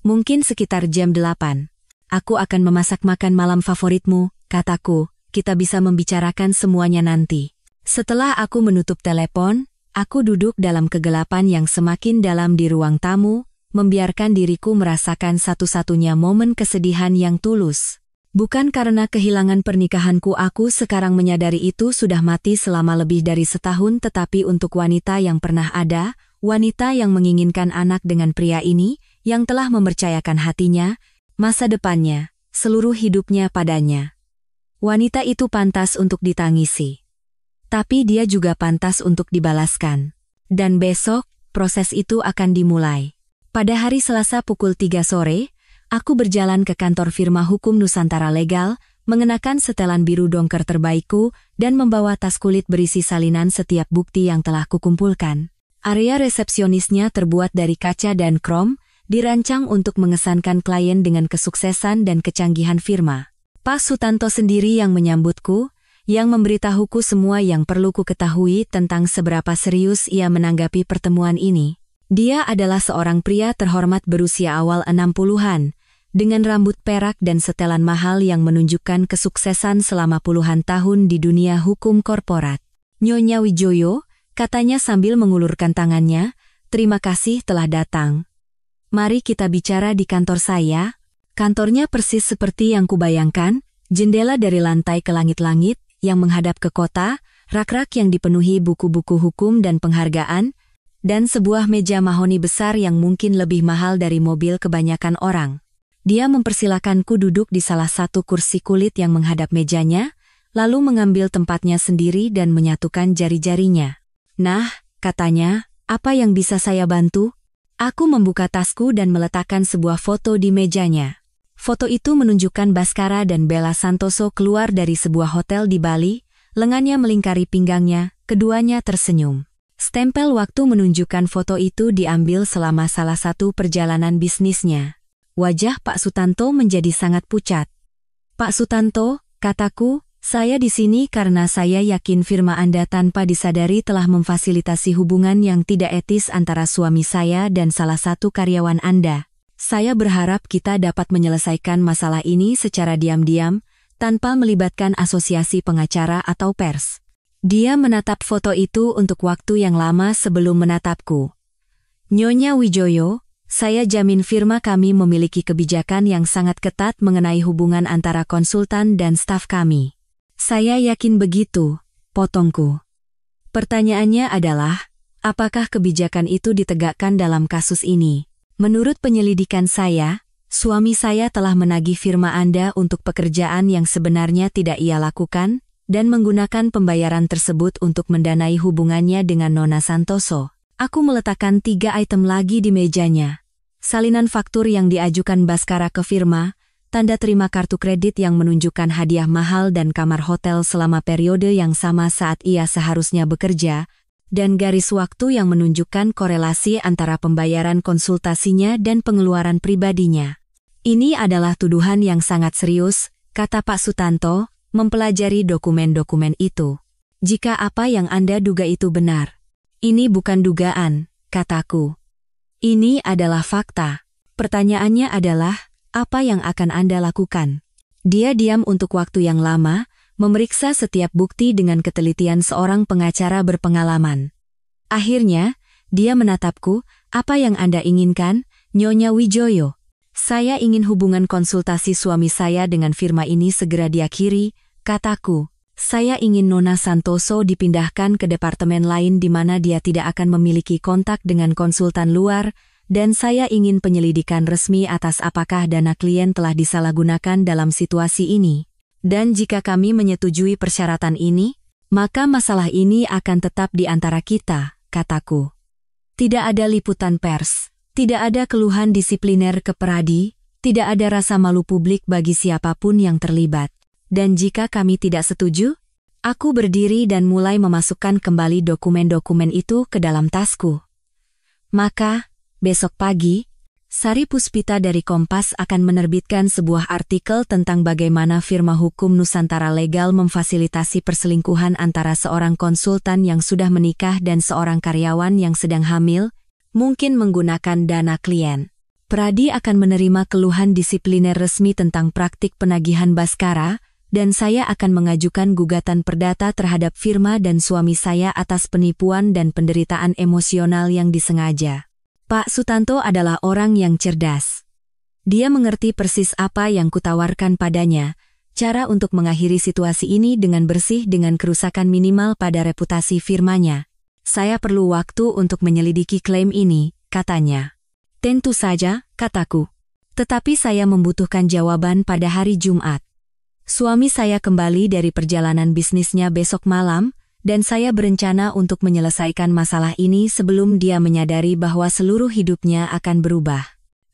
Mungkin sekitar jam 8. Aku akan memasak makan malam favoritmu, kataku. Kita bisa membicarakan semuanya nanti. Setelah aku menutup telepon, aku duduk dalam kegelapan yang semakin dalam di ruang tamu, membiarkan diriku merasakan satu-satunya momen kesedihan yang tulus. Bukan karena kehilangan pernikahanku, aku sekarang menyadari itu sudah mati selama lebih dari setahun, tetapi untuk wanita yang pernah ada, wanita yang menginginkan anak dengan pria ini, yang telah mempercayakan hatinya, masa depannya, seluruh hidupnya padanya. Wanita itu pantas untuk ditangisi. Tapi dia juga pantas untuk dibalaskan. Dan besok, proses itu akan dimulai. Pada hari Selasa pukul 3 sore, aku berjalan ke kantor firma hukum Nusantara Legal, mengenakan setelan biru dongker terbaikku, dan membawa tas kulit berisi salinan setiap bukti yang telah kukumpulkan. Area resepsionisnya terbuat dari kaca dan krom, dirancang untuk mengesankan klien dengan kesuksesan dan kecanggihan firma. Pak Sutanto sendiri yang menyambutku, yang memberitahuku semua yang perlu ku ketahui tentang seberapa serius ia menanggapi pertemuan ini. Dia adalah seorang pria terhormat berusia awal 60-an, dengan rambut perak dan setelan mahal yang menunjukkan kesuksesan selama puluhan tahun di dunia hukum korporat. "Nyonya Wijoyo," katanya sambil mengulurkan tangannya, "terima kasih telah datang. Mari kita bicara di kantor saya." Kantornya persis seperti yang kubayangkan, jendela dari lantai ke langit-langit yang menghadap ke kota, rak-rak yang dipenuhi buku-buku hukum dan penghargaan, dan sebuah meja mahoni besar yang mungkin lebih mahal dari mobil kebanyakan orang. Dia mempersilakanku duduk di salah satu kursi kulit yang menghadap mejanya, lalu mengambil tempatnya sendiri dan menyatukan jari-jarinya. "Nah," katanya, "apa yang bisa saya bantu?" Aku membuka tasku dan meletakkan sebuah foto di mejanya. Foto itu menunjukkan Bhaskara dan Bella Santoso keluar dari sebuah hotel di Bali, lengannya melingkari pinggangnya, keduanya tersenyum. Stempel waktu menunjukkan foto itu diambil selama salah satu perjalanan bisnisnya. Wajah Pak Sutanto menjadi sangat pucat. "Pak Sutanto," kataku, "saya di sini karena saya yakin firma Anda tanpa disadari telah memfasilitasi hubungan yang tidak etis antara suami saya dan salah satu karyawan Anda. Saya berharap kita dapat menyelesaikan masalah ini secara diam-diam, tanpa melibatkan asosiasi pengacara atau pers." Dia menatap foto itu untuk waktu yang lama sebelum menatapku. "Nyonya Wijoyo, saya jamin firma kami memiliki kebijakan yang sangat ketat mengenai hubungan antara konsultan dan staf kami." "Saya yakin begitu," potongku. Pertanyaannya adalah, apakah kebijakan itu ditegakkan dalam kasus ini? "Menurut penyelidikan saya, suami saya telah menagih firma Anda untuk pekerjaan yang sebenarnya tidak ia lakukan, dan menggunakan pembayaran tersebut untuk mendanai hubungannya dengan Nona Santoso." Aku meletakkan 3 item lagi di mejanya. Salinan faktur yang diajukan Bhaskara ke firma, tanda terima kartu kredit yang menunjukkan hadiah mahal dan kamar hotel selama periode yang sama saat ia seharusnya bekerja, dan garis waktu yang menunjukkan korelasi antara pembayaran konsultasinya dan pengeluaran pribadinya. "Ini adalah tuduhan yang sangat serius," kata Pak Sutanto, mempelajari dokumen-dokumen itu. "Jika apa yang Anda duga itu benar." "Ini bukan dugaan," kataku. "Ini adalah fakta. Pertanyaannya adalah, apa yang akan Anda lakukan?" Dia diam untuk waktu yang lama, memeriksa setiap bukti dengan ketelitian seorang pengacara berpengalaman. Akhirnya, dia menatapku, "Apa yang Anda inginkan, Nyonya Wijoyo?" "Saya ingin hubungan konsultasi suami saya dengan firma ini segera diakhiri," kataku. "Saya ingin Nona Santoso dipindahkan ke departemen lain di mana dia tidak akan memiliki kontak dengan konsultan luar, dan saya ingin penyelidikan resmi atas apakah dana klien telah disalahgunakan dalam situasi ini. Dan jika kami menyetujui persyaratan ini, maka masalah ini akan tetap di antara kita," kataku. Tidak ada liputan pers, tidak ada keluhan disipliner ke Pradi, tidak ada rasa malu publik bagi siapapun yang terlibat. Dan jika kami tidak setuju, aku berdiri dan mulai memasukkan kembali dokumen-dokumen itu ke dalam tasku. Maka, besok pagi, Sari Puspita dari Kompas akan menerbitkan sebuah artikel tentang bagaimana firma hukum Nusantara Legal memfasilitasi perselingkuhan antara seorang konsultan yang sudah menikah dan seorang karyawan yang sedang hamil, mungkin menggunakan dana klien. Pradi akan menerima keluhan disipliner resmi tentang praktik penagihan Bhaskara, dan saya akan mengajukan gugatan perdata terhadap firma dan suami saya atas penipuan dan penderitaan emosional yang disengaja. Pak Sutanto adalah orang yang cerdas. Dia mengerti persis apa yang kutawarkan padanya, cara untuk mengakhiri situasi ini dengan bersih dengan kerusakan minimal pada reputasi firmanya. "Saya perlu waktu untuk menyelidiki klaim ini," katanya. "Tentu saja," kataku. "Tetapi saya membutuhkan jawaban pada hari Jumat. Suami saya kembali dari perjalanan bisnisnya besok malam, dan saya berencana untuk menyelesaikan masalah ini sebelum dia menyadari bahwa seluruh hidupnya akan berubah."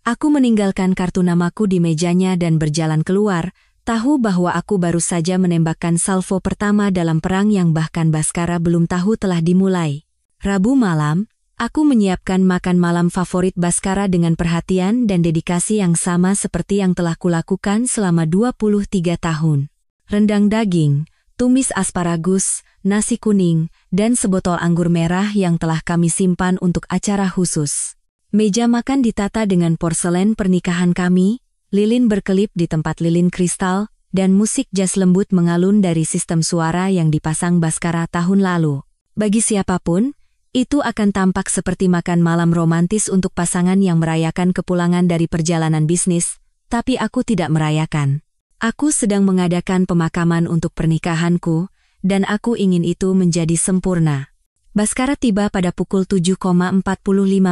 Aku meninggalkan kartu namaku di mejanya dan berjalan keluar, tahu bahwa aku baru saja menembakkan salvo pertama dalam perang yang bahkan Bhaskara belum tahu telah dimulai. Rabu malam, aku menyiapkan makan malam favorit Bhaskara dengan perhatian dan dedikasi yang sama seperti yang telah kulakukan selama 23 tahun. Rendang daging, tumis asparagus, nasi kuning, dan sebotol anggur merah yang telah kami simpan untuk acara khusus. Meja makan ditata dengan porselen pernikahan kami, lilin berkelip di tempat lilin kristal, dan musik jazz lembut mengalun dari sistem suara yang dipasang Baskara tahun lalu. Bagi siapapun, itu akan tampak seperti makan malam romantis untuk pasangan yang merayakan kepulangan dari perjalanan bisnis, tapi aku tidak merayakan. Aku sedang mengadakan pemakaman untuk pernikahanku, dan aku ingin itu menjadi sempurna. Baskara tiba pada pukul 7.45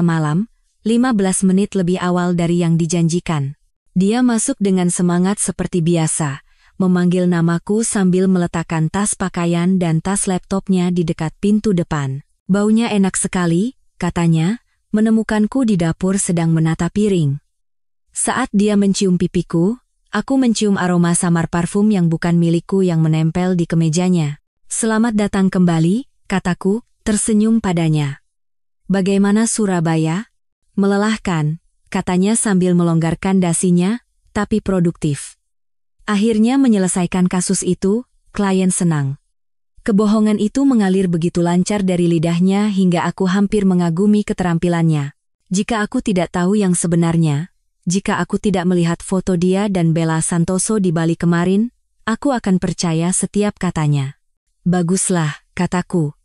malam, 15 menit lebih awal dari yang dijanjikan. Dia masuk dengan semangat seperti biasa, memanggil namaku sambil meletakkan tas pakaian dan tas laptopnya di dekat pintu depan. Baunya enak sekali, katanya, menemukanku di dapur sedang menata piring. Saat dia mencium pipiku, aku mencium aroma samar parfum yang bukan milikku yang menempel di kemejanya. Selamat datang kembali, kataku, tersenyum padanya. Bagaimana Surabaya? Melelahkan, katanya sambil melonggarkan dasinya, tapi produktif. Akhirnya menyelesaikan kasus itu, klien senang. Kebohongan itu mengalir begitu lancar dari lidahnya hingga aku hampir mengagumi keterampilannya. Jika aku tidak tahu yang sebenarnya, jika aku tidak melihat foto dia dan Bella Santoso di Bali kemarin, aku akan percaya setiap katanya. Baguslah, kataku.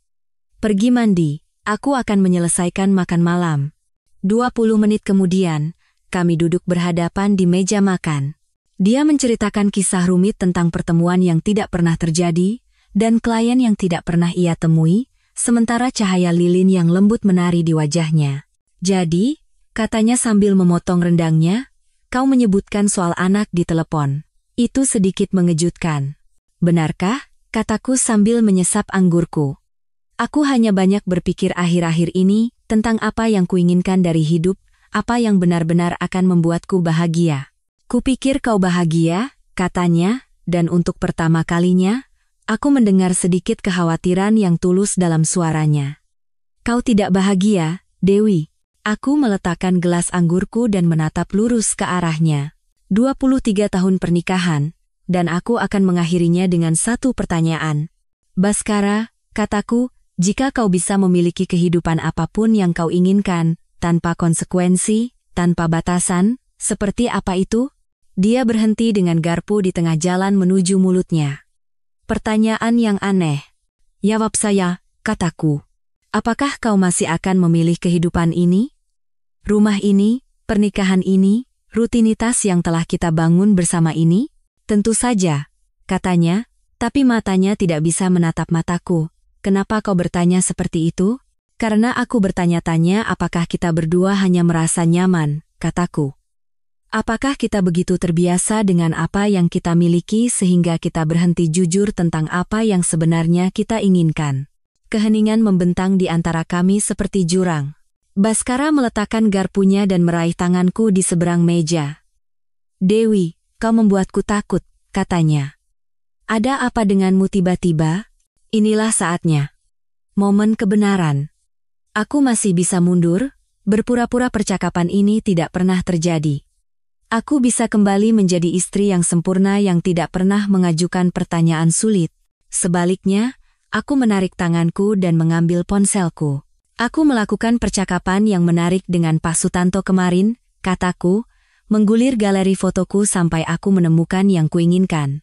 Pergi mandi, aku akan menyelesaikan makan malam. 20 menit kemudian, kami duduk berhadapan di meja makan. Dia menceritakan kisah rumit tentang pertemuan yang tidak pernah terjadi, dan klien yang tidak pernah ia temui, sementara cahaya lilin yang lembut menari di wajahnya. Jadi, katanya sambil memotong rendangnya, kau menyebutkan soal anak di telepon. Itu sedikit mengejutkan. Benarkah? Kataku sambil menyesap anggurku. Aku hanya banyak berpikir akhir-akhir ini tentang apa yang kuinginkan dari hidup, apa yang benar-benar akan membuatku bahagia. Kupikir kau bahagia, katanya, dan untuk pertama kalinya, aku mendengar sedikit kekhawatiran yang tulus dalam suaranya. Kau tidak bahagia, Dewi. Aku meletakkan gelas anggurku dan menatap lurus ke arahnya. 23 tahun pernikahan, dan aku akan mengakhirinya dengan satu pertanyaan. Baskara, kataku, jika kau bisa memiliki kehidupan apapun yang kau inginkan, tanpa konsekuensi, tanpa batasan, seperti apa itu? Dia berhenti dengan garpu di tengah jalan menuju mulutnya. Pertanyaan yang aneh. Jawab saya, kataku. Apakah kau masih akan memilih kehidupan ini? Rumah ini, pernikahan ini, rutinitas yang telah kita bangun bersama ini? Tentu saja, katanya, tapi matanya tidak bisa menatap mataku. Kenapa kau bertanya seperti itu? Karena aku bertanya-tanya apakah kita berdua hanya merasa nyaman, kataku. Apakah kita begitu terbiasa dengan apa yang kita miliki sehingga kita berhenti jujur tentang apa yang sebenarnya kita inginkan? Keheningan membentang di antara kami seperti jurang. Baskara meletakkan garpunya dan meraih tanganku di seberang meja. Dewi, kau membuatku takut, katanya. Ada apa denganmu tiba-tiba? Inilah saatnya. Momen kebenaran. Aku masih bisa mundur, berpura-pura percakapan ini tidak pernah terjadi. Aku bisa kembali menjadi istri yang sempurna yang tidak pernah mengajukan pertanyaan sulit. Sebaliknya, aku menarik tanganku dan mengambil ponselku. Aku melakukan percakapan yang menarik dengan Pak Sutanto kemarin, kataku, menggulir galeri fotoku sampai aku menemukan yang kuinginkan.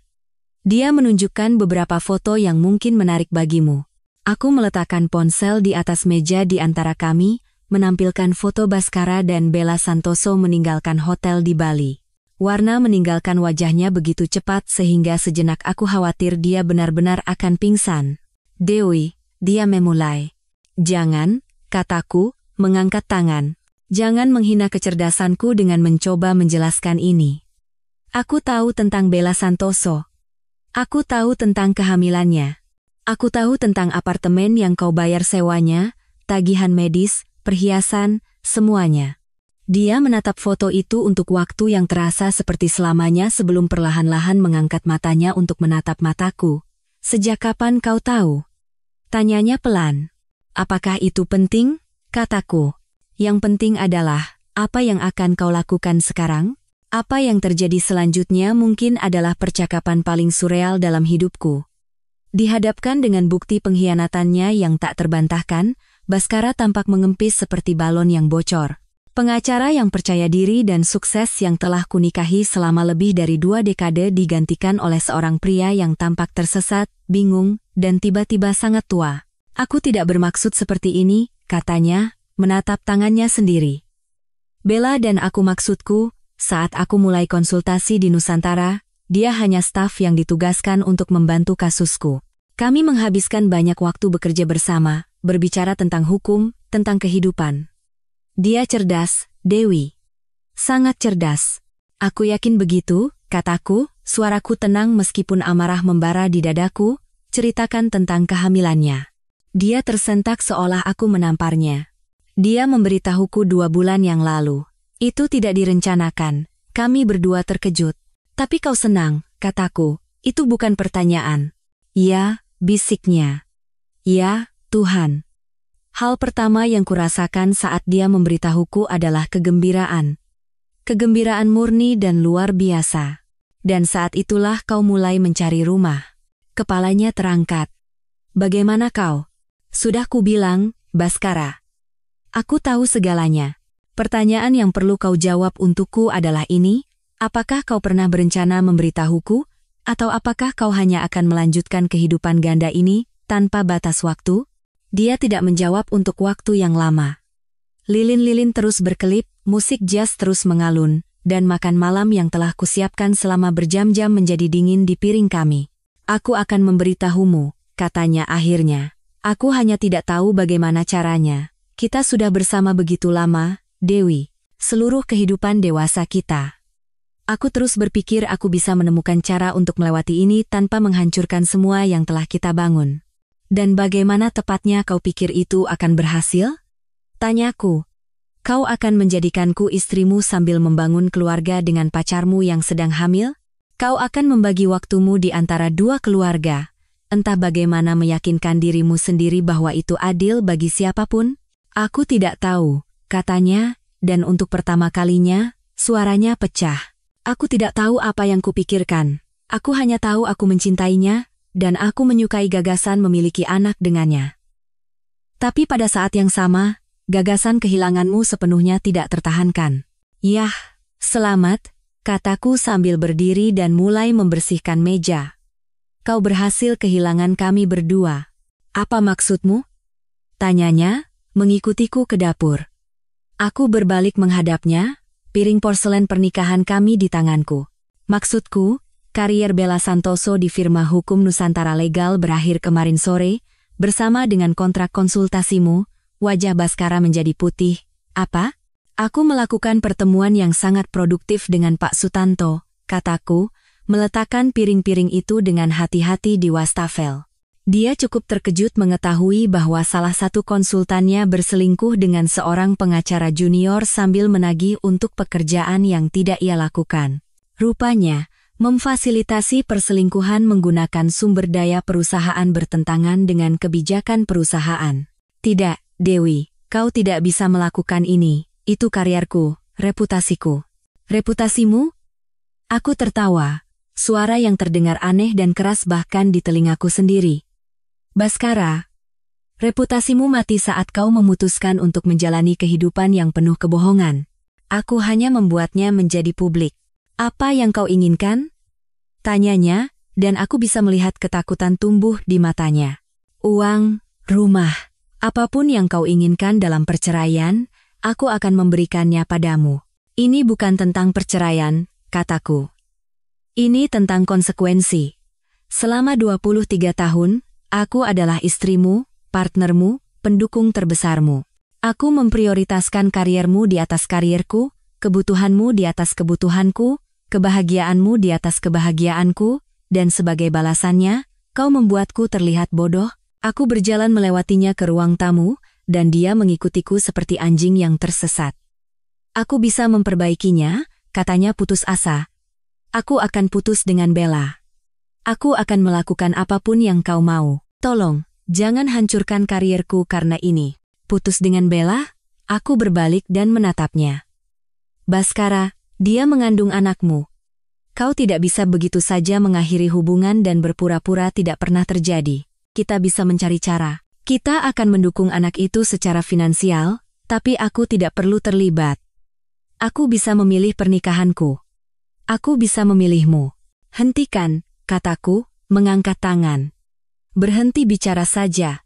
Dia menunjukkan beberapa foto yang mungkin menarik bagimu. Aku meletakkan ponsel di atas meja di antara kami, menampilkan foto Baskara dan Bella Santoso meninggalkan hotel di Bali. Warna meninggalkan wajahnya begitu cepat sehingga sejenak aku khawatir dia benar-benar akan pingsan. Dewi, dia memulai. Jangan, kataku, mengangkat tangan. Jangan menghina kecerdasanku dengan mencoba menjelaskan ini. Aku tahu tentang Bella Santoso. Aku tahu tentang kehamilannya. Aku tahu tentang apartemen yang kau bayar sewanya, tagihan medis, perhiasan, semuanya. Dia menatap foto itu untuk waktu yang terasa seperti selamanya sebelum perlahan-lahan mengangkat matanya untuk menatap mataku. Sejak kapan kau tahu? Tanyanya pelan. Apakah itu penting? Kataku. Yang penting adalah, apa yang akan kau lakukan sekarang? Apa yang terjadi selanjutnya mungkin adalah percakapan paling surreal dalam hidupku. Dihadapkan dengan bukti pengkhianatannya yang tak terbantahkan, Baskara tampak mengempis seperti balon yang bocor. Pengacara yang percaya diri dan sukses yang telah kunikahi selama lebih dari 2 dekade digantikan oleh seorang pria yang tampak tersesat, bingung, dan tiba-tiba sangat tua. Aku tidak bermaksud seperti ini, katanya, menatap tangannya sendiri. Bella dan aku maksudku, saat aku mulai konsultasi di Nusantara, dia hanya staf yang ditugaskan untuk membantu kasusku. Kami menghabiskan banyak waktu bekerja bersama, berbicara tentang hukum, tentang kehidupan. Dia cerdas, Dewi. Sangat cerdas. Aku yakin begitu, kataku, suaraku tenang meskipun amarah membara di dadaku, ceritakan tentang kehamilannya. Dia tersentak seolah aku menamparnya. Dia memberitahuku 2 bulan yang lalu. Itu tidak direncanakan, kami berdua terkejut. Tapi kau senang, kataku, itu bukan pertanyaan. Ya, bisiknya. Ya, Tuhan. Hal pertama yang kurasakan saat dia memberitahuku adalah kegembiraan. Kegembiraan murni dan luar biasa. Dan saat itulah kau mulai mencari rumah. Kepalanya terangkat. Bagaimana kau? Sudah kubilang, Baskara. Aku tahu segalanya. Pertanyaan yang perlu kau jawab untukku adalah ini, apakah kau pernah berencana memberitahuku? Atau apakah kau hanya akan melanjutkan kehidupan ganda ini, tanpa batas waktu? Dia tidak menjawab untuk waktu yang lama. Lilin-lilin terus berkelip, musik jazz terus mengalun, dan makan malam yang telah kusiapkan selama berjam-jam menjadi dingin di piring kami. Aku akan memberitahumu, katanya akhirnya. Aku hanya tidak tahu bagaimana caranya. Kita sudah bersama begitu lama, Dewi. Seluruh kehidupan dewasa kita. Aku terus berpikir aku bisa menemukan cara untuk melewati ini tanpa menghancurkan semua yang telah kita bangun. Dan bagaimana tepatnya kau pikir itu akan berhasil? Tanyaku. Kau akan menjadikanku istrimu sambil membangun keluarga dengan pacarmu yang sedang hamil? Kau akan membagi waktumu di antara 2 keluarga. Entah bagaimana meyakinkan dirimu sendiri bahwa itu adil bagi siapapun? Aku tidak tahu, katanya, dan untuk pertama kalinya, suaranya pecah. Aku tidak tahu apa yang kupikirkan. Aku hanya tahu aku mencintainya, dan aku menyukai gagasan memiliki anak dengannya. Tapi pada saat yang sama, gagasan kehilanganmu sepenuhnya tidak tertahankan. Yah, selamat, kataku sambil berdiri dan mulai membersihkan meja. Kau berhasil kehilangan kami berdua. Apa maksudmu? Tanyanya, mengikutiku ke dapur. Aku berbalik menghadapnya, piring porselen pernikahan kami di tanganku. Maksudku, karier Bella Santoso di firma hukum Nusantara Legal berakhir kemarin sore, bersama dengan kontrak konsultasimu, wajah Baskara menjadi putih. Apa? Aku melakukan pertemuan yang sangat produktif dengan Pak Sutanto, kataku, meletakkan piring-piring itu dengan hati-hati di wastafel. Dia cukup terkejut mengetahui bahwa salah satu konsultannya berselingkuh dengan seorang pengacara junior sambil menagih untuk pekerjaan yang tidak ia lakukan. Rupanya, memfasilitasi perselingkuhan menggunakan sumber daya perusahaan bertentangan dengan kebijakan perusahaan. Tidak, Dewi, kau tidak bisa melakukan ini. Itu karierku, reputasiku. Reputasimu? Aku tertawa, suara yang terdengar aneh dan keras bahkan di telingaku sendiri. Baskara, reputasimu mati saat kau memutuskan untuk menjalani kehidupan yang penuh kebohongan. Aku hanya membuatnya menjadi publik. Apa yang kau inginkan? Tanyanya, dan aku bisa melihat ketakutan tumbuh di matanya. Uang, rumah, apapun yang kau inginkan dalam perceraian, aku akan memberikannya padamu. Ini bukan tentang perceraian, kataku. Ini tentang konsekuensi. Selama 23 tahun, aku adalah istrimu, partnermu, pendukung terbesarmu. Aku memprioritaskan kariermu di atas karierku, kebutuhanmu di atas kebutuhanku, kebahagiaanmu di atas kebahagiaanku, dan sebagai balasannya, kau membuatku terlihat bodoh. Aku berjalan melewatinya ke ruang tamu, dan dia mengikutiku seperti anjing yang tersesat. Aku bisa memperbaikinya, katanya putus asa. Aku akan putus dengan Bella. Aku akan melakukan apapun yang kau mau. Tolong, jangan hancurkan karierku karena ini. Putus dengan Bella? Aku berbalik dan menatapnya. Baskara, dia mengandung anakmu. Kau tidak bisa begitu saja mengakhiri hubungan dan berpura-pura tidak pernah terjadi. Kita bisa mencari cara. Kita akan mendukung anak itu secara finansial, tapi aku tidak perlu terlibat. Aku bisa memilih pernikahanku. Aku bisa memilihmu. Hentikan, kataku, mengangkat tangan. Berhenti bicara saja.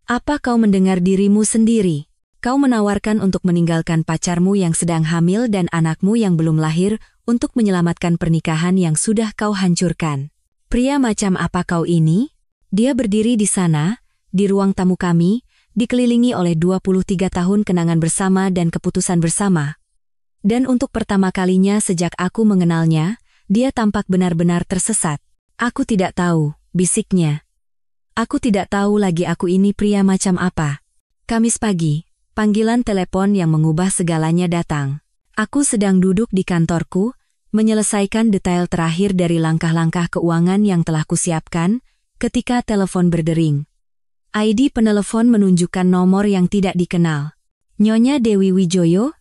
Apa kau mendengar dirimu sendiri? Kau menawarkan untuk meninggalkan pacarmu yang sedang hamil dan anakmu yang belum lahir untuk menyelamatkan pernikahan yang sudah kau hancurkan. Pria macam apa kau ini? Dia berdiri di sana, di ruang tamu kami, dikelilingi oleh 23 tahun kenangan bersama dan keputusan bersama. Dan untuk pertama kalinya sejak aku mengenalnya, dia tampak benar-benar tersesat. Aku tidak tahu, bisiknya. Aku tidak tahu lagi aku ini pria macam apa. Kamis pagi, panggilan telepon yang mengubah segalanya datang. Aku sedang duduk di kantorku, menyelesaikan detail terakhir dari langkah-langkah keuangan yang telah kusiapkan, ketika telepon berdering. ID penelepon menunjukkan nomor yang tidak dikenal. Nyonya Dewi Wijoyo?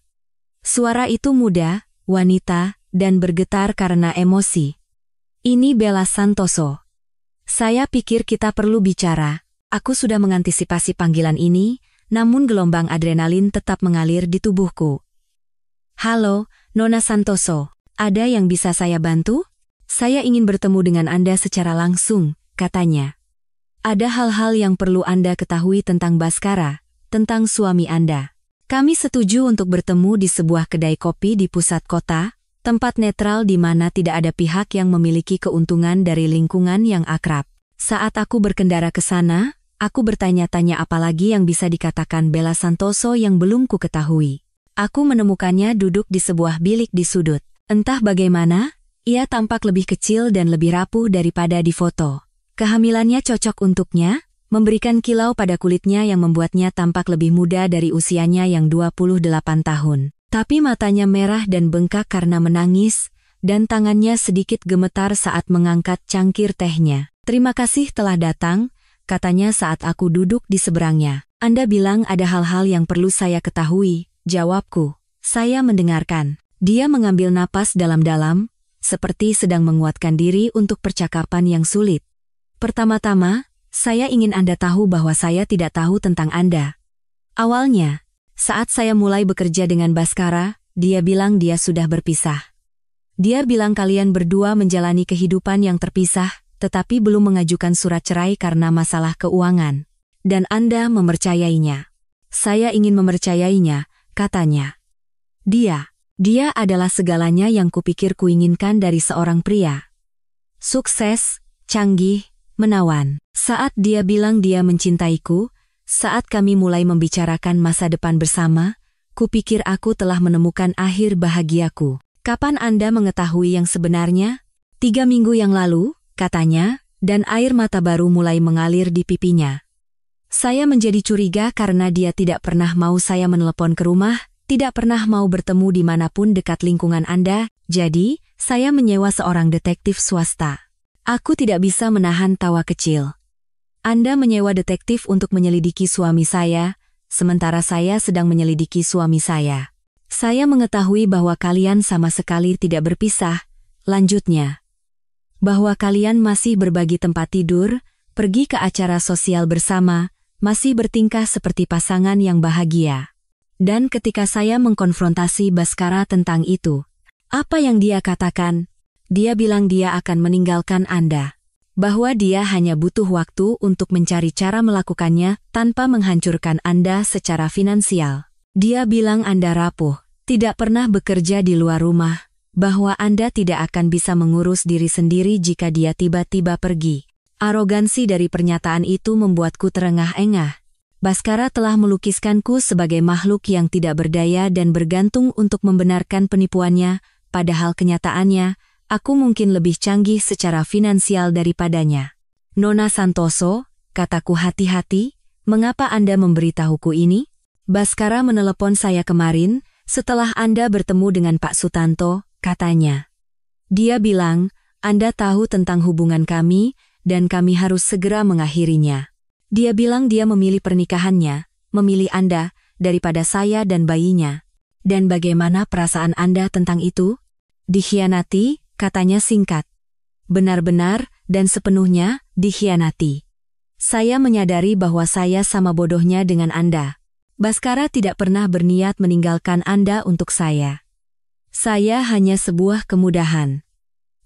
Suara itu muda, wanita, dan bergetar karena emosi. Ini Bella Santoso. Saya pikir kita perlu bicara. Aku sudah mengantisipasi panggilan ini, namun gelombang adrenalin tetap mengalir di tubuhku. Halo, Nona Santoso. Ada yang bisa saya bantu? Saya ingin bertemu dengan Anda secara langsung, katanya. Ada hal-hal yang perlu Anda ketahui tentang Baskara, tentang suami Anda. Kami setuju untuk bertemu di sebuah kedai kopi di pusat kota, tempat netral di mana tidak ada pihak yang memiliki keuntungan dari lingkungan yang akrab. Saat aku berkendara ke sana, aku bertanya-tanya apa lagi yang bisa dikatakan Bella Santoso yang belum ku ketahui. Aku menemukannya duduk di sebuah bilik di sudut. Entah bagaimana, ia tampak lebih kecil dan lebih rapuh daripada di foto. Kehamilannya cocok untuknya, memberikan kilau pada kulitnya yang membuatnya tampak lebih muda dari usianya yang 28 tahun. Tapi matanya merah dan bengkak karena menangis, dan tangannya sedikit gemetar saat mengangkat cangkir tehnya. Terima kasih telah datang, katanya saat aku duduk di seberangnya. Anda bilang ada hal-hal yang perlu saya ketahui, jawabku. Saya mendengarkan. Dia mengambil napas dalam-dalam, seperti sedang menguatkan diri untuk percakapan yang sulit. Pertama-tama, saya ingin Anda tahu bahwa saya tidak tahu tentang Anda. Awalnya, saat saya mulai bekerja dengan Baskara, dia bilang dia sudah berpisah. Dia bilang kalian berdua menjalani kehidupan yang terpisah, tetapi belum mengajukan surat cerai karena masalah keuangan. Dan Anda mempercayainya. Saya ingin mempercayainya, katanya. Dia adalah segalanya yang kupikir kuinginkan dari seorang pria. Sukses, canggih, menawan. Saat dia bilang dia mencintaiku, saat kami mulai membicarakan masa depan bersama, kupikir aku telah menemukan akhir bahagiaku. Kapan Anda mengetahui yang sebenarnya? 3 minggu yang lalu, katanya, dan air mata baru mulai mengalir di pipinya. Saya menjadi curiga karena dia tidak pernah mau saya menelepon ke rumah, tidak pernah mau bertemu dimanapun dekat lingkungan Anda, jadi, saya menyewa seorang detektif swasta. Aku tidak bisa menahan tawa kecil. Anda menyewa detektif untuk menyelidiki suami saya, sementara saya sedang menyelidiki suami saya. Saya mengetahui bahwa kalian sama sekali tidak berpisah, lanjutnya. Bahwa kalian masih berbagi tempat tidur, pergi ke acara sosial bersama, masih bertingkah seperti pasangan yang bahagia. Dan ketika saya mengkonfrontasi Baskara tentang itu, apa yang dia katakan? Dia bilang dia akan meninggalkan Anda. Bahwa dia hanya butuh waktu untuk mencari cara melakukannya tanpa menghancurkan Anda secara finansial. Dia bilang Anda rapuh, tidak pernah bekerja di luar rumah, bahwa Anda tidak akan bisa mengurus diri sendiri jika dia tiba-tiba pergi. Arogansi dari pernyataan itu membuatku terengah-engah. Baskara telah melukiskanku sebagai makhluk yang tidak berdaya dan bergantung untuk membenarkan penipuannya, padahal kenyataannya, aku mungkin lebih canggih secara finansial daripadanya. Nona Santoso, kataku hati-hati, mengapa Anda memberitahuku ini? Baskara menelepon saya kemarin, setelah Anda bertemu dengan Pak Sutanto, katanya. Dia bilang, Anda tahu tentang hubungan kami, dan kami harus segera mengakhirinya. Dia bilang dia memilih pernikahannya, memilih Anda, daripada saya dan bayinya. Dan bagaimana perasaan Anda tentang itu? Dikhianati, katanya singkat. Benar-benar, dan sepenuhnya, dikhianati. Saya menyadari bahwa saya sama bodohnya dengan Anda. Baskara tidak pernah berniat meninggalkan Anda untuk saya. Saya hanya sebuah kemudahan.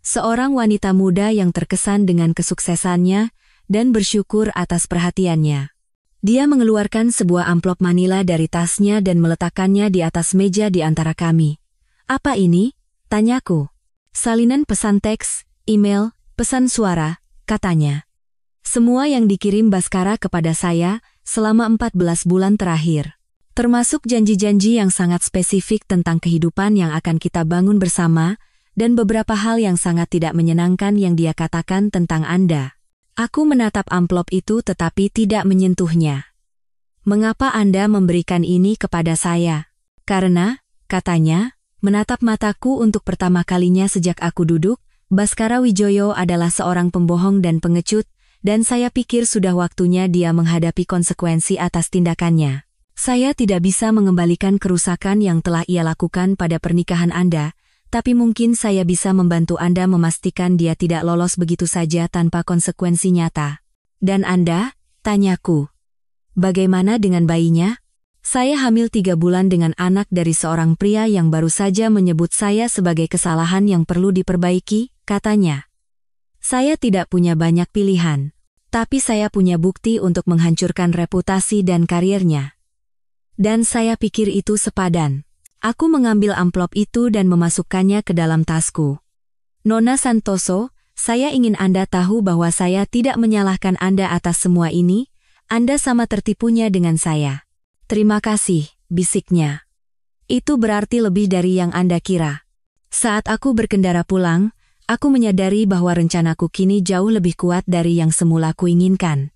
Seorang wanita muda yang terkesan dengan kesuksesannya dan bersyukur atas perhatiannya. Dia mengeluarkan sebuah amplop manila dari tasnya dan meletakkannya di atas meja di antara kami. "Apa ini?" tanyaku. "Salinan pesan teks, email, pesan suara," katanya. "Semua yang dikirim Bhaskara kepada saya selama 14 bulan terakhir. Termasuk janji-janji yang sangat spesifik tentang kehidupan yang akan kita bangun bersama, dan beberapa hal yang sangat tidak menyenangkan yang dia katakan tentang Anda." Aku menatap amplop itu tetapi tidak menyentuhnya. "Mengapa Anda memberikan ini kepada saya?" "Karena," katanya, menatap mataku untuk pertama kalinya sejak aku duduk, "Bhaskara Wijoyo adalah seorang pembohong dan pengecut, dan saya pikir sudah waktunya dia menghadapi konsekuensi atas tindakannya. Saya tidak bisa mengembalikan kerusakan yang telah ia lakukan pada pernikahan Anda, tapi mungkin saya bisa membantu Anda memastikan dia tidak lolos begitu saja tanpa konsekuensi nyata." "Dan Anda?" tanyaku. "Bagaimana dengan bayinya?" "Saya hamil 3 bulan dengan anak dari seorang pria yang baru saja menyebut saya sebagai kesalahan yang perlu diperbaiki," katanya. "Saya tidak punya banyak pilihan, tapi saya punya bukti untuk menghancurkan reputasi dan karirnya. Dan saya pikir itu sepadan." Aku mengambil amplop itu dan memasukkannya ke dalam tasku. "Nona Santoso, saya ingin Anda tahu bahwa saya tidak menyalahkan Anda atas semua ini. Anda sama tertipunya dengan saya." "Terima kasih," bisiknya. "Itu berarti lebih dari yang Anda kira." Saat aku berkendara pulang, aku menyadari bahwa rencanaku kini jauh lebih kuat dari yang semula kuinginkan.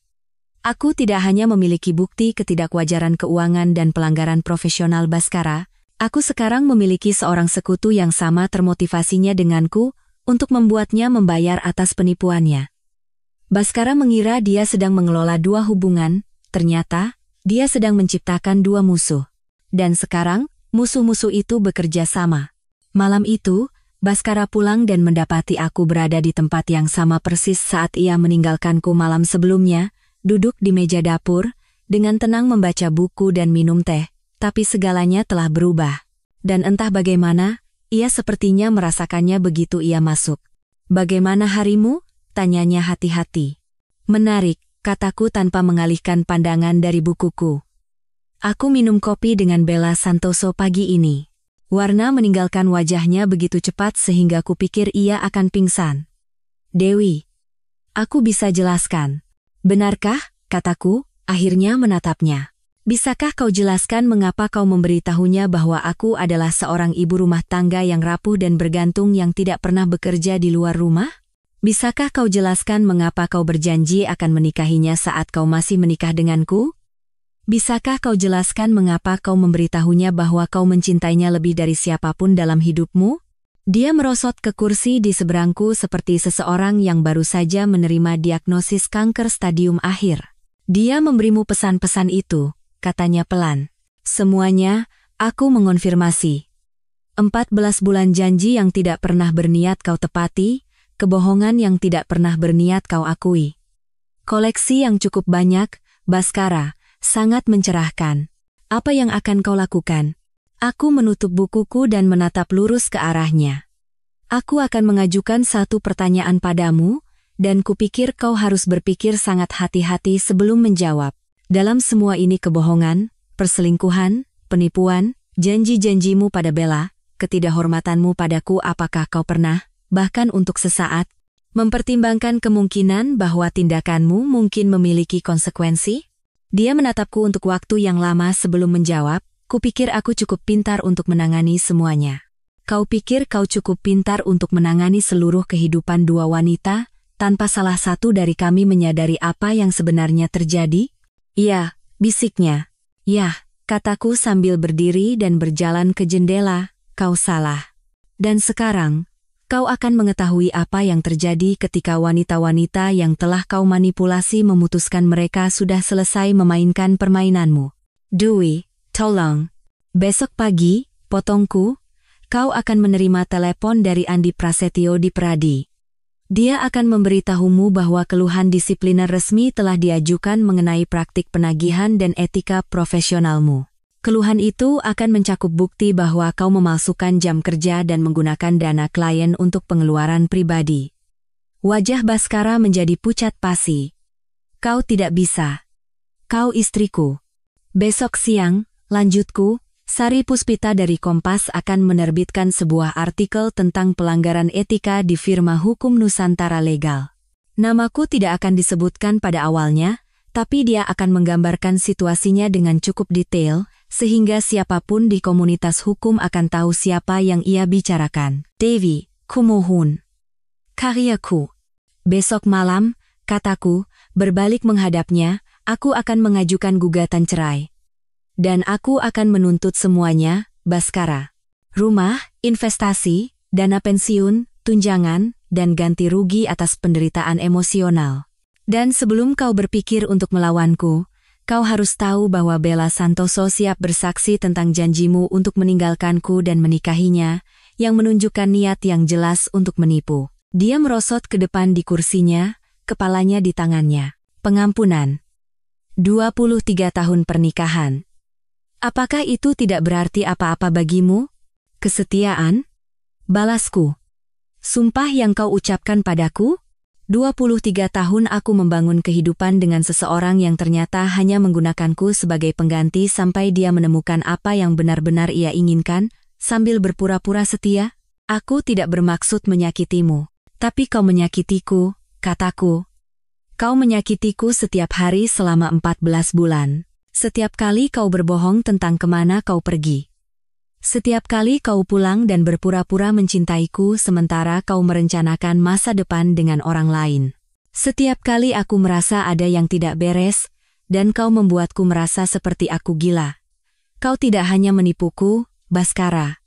Aku tidak hanya memiliki bukti ketidakwajaran keuangan dan pelanggaran profesional Bhaskara, aku sekarang memiliki seorang sekutu yang sama termotivasinya denganku untuk membuatnya membayar atas penipuannya. Bhaskara mengira dia sedang mengelola 2 hubungan, ternyata dia sedang menciptakan 2 musuh. Dan sekarang, musuh-musuh itu bekerja sama. Malam itu, Bhaskara pulang dan mendapati aku berada di tempat yang sama persis saat ia meninggalkanku malam sebelumnya, duduk di meja dapur, dengan tenang membaca buku dan minum teh. Tapi segalanya telah berubah. Dan entah bagaimana, ia sepertinya merasakannya begitu ia masuk. "Bagaimana harimu?" tanyanya hati-hati. "Menarik," kataku tanpa mengalihkan pandangan dari bukuku. Aku minum kopi dengan Bella Santoso pagi ini. Warna meninggalkan wajahnya begitu cepat sehingga kupikir ia akan pingsan. "Dewi, aku bisa jelaskan." "Benarkah?" kataku, akhirnya menatapnya. "Bisakah kau jelaskan mengapa kau memberitahunya bahwa aku adalah seorang ibu rumah tangga yang rapuh dan bergantung yang tidak pernah bekerja di luar rumah? Bisakah kau jelaskan mengapa kau berjanji akan menikahinya saat kau masih menikah denganku? Bisakah kau jelaskan mengapa kau memberitahunya bahwa kau mencintainya lebih dari siapapun dalam hidupmu?" Dia merosot ke kursi di seberangku seperti seseorang yang baru saja menerima diagnosis kanker stadium akhir. "Dia memberimu pesan-pesan itu," katanya pelan. "Semuanya," aku mengonfirmasi. 14 bulan janji yang tidak pernah berniat kau tepati, kebohongan yang tidak pernah berniat kau akui. Koleksi yang cukup banyak, Bhaskara, sangat mencerahkan. Apa yang akan kau lakukan?" Aku menutup bukuku dan menatap lurus ke arahnya. "Aku akan mengajukan satu pertanyaan padamu, dan kupikir kau harus berpikir sangat hati-hati sebelum menjawab. Dalam semua ini kebohongan, perselingkuhan, penipuan, janji-janjimu pada Bella, ketidakhormatanmu padaku, apakah kau pernah, bahkan untuk sesaat, mempertimbangkan kemungkinan bahwa tindakanmu mungkin memiliki konsekuensi?" Dia menatapku untuk waktu yang lama sebelum menjawab. "Kupikir aku cukup pintar untuk menangani semuanya." "Kau pikir kau cukup pintar untuk menangani seluruh kehidupan 2 wanita, tanpa salah satu dari kami menyadari apa yang sebenarnya terjadi?" "Iya," bisiknya. "Yah," kataku sambil berdiri dan berjalan ke jendela, "kau salah. Dan sekarang, kau akan mengetahui apa yang terjadi ketika wanita-wanita yang telah kau manipulasi memutuskan mereka sudah selesai memainkan permainanmu. Dewi, tolong. Besok pagi, potongku, kau akan menerima telepon dari Andi Prasetyo di Pradi. Dia akan memberitahumu bahwa keluhan disipliner resmi telah diajukan mengenai praktik penagihan dan etika profesionalmu. Keluhan itu akan mencakup bukti bahwa kau memalsukan jam kerja dan menggunakan dana klien untuk pengeluaran pribadi. Wajah Baskara menjadi pucat pasi. Kau tidak bisa. Kau istriku. Besok siang, lanjutku, Sari Puspita dari Kompas akan menerbitkan sebuah artikel tentang pelanggaran etika di firma hukum Nusantara Legal. Namaku tidak akan disebutkan pada awalnya, tapi dia akan menggambarkan situasinya dengan cukup detail, sehingga siapapun di komunitas hukum akan tahu siapa yang ia bicarakan. Devi, kumohon. Karyaku. Besok malam, kataku, berbalik menghadapnya, aku akan mengajukan gugatan cerai. Dan aku akan menuntut semuanya, Baskara. Rumah, investasi, dana pensiun, tunjangan, dan ganti rugi atas penderitaan emosional. Dan sebelum kau berpikir untuk melawanku, kau harus tahu bahwa Bella Santoso siap bersaksi tentang janjimu untuk meninggalkanku dan menikahinya, yang menunjukkan niat yang jelas untuk menipu. Dia merosot ke depan di kursinya, kepalanya di tangannya. Pengampunan. 23 tahun pernikahan. Apakah itu tidak berarti apa-apa bagimu? Kesetiaan? Balasku. Sumpah yang kau ucapkan padaku? 23 tahun aku membangun kehidupan dengan seseorang yang ternyata hanya menggunakanku sebagai pengganti sampai dia menemukan apa yang benar-benar ia inginkan, sambil berpura-pura setia. Aku tidak bermaksud menyakitimu, tapi kau menyakitiku, kataku. Kau menyakitiku setiap hari selama 14 bulan. Setiap kali kau berbohong tentang kemana kau pergi. Setiap kali kau pulang dan berpura-pura mencintaiku sementara kau merencanakan masa depan dengan orang lain. Setiap kali aku merasa ada yang tidak beres, dan kau membuatku merasa seperti aku gila. Kau tidak hanya menipuku, Baskara.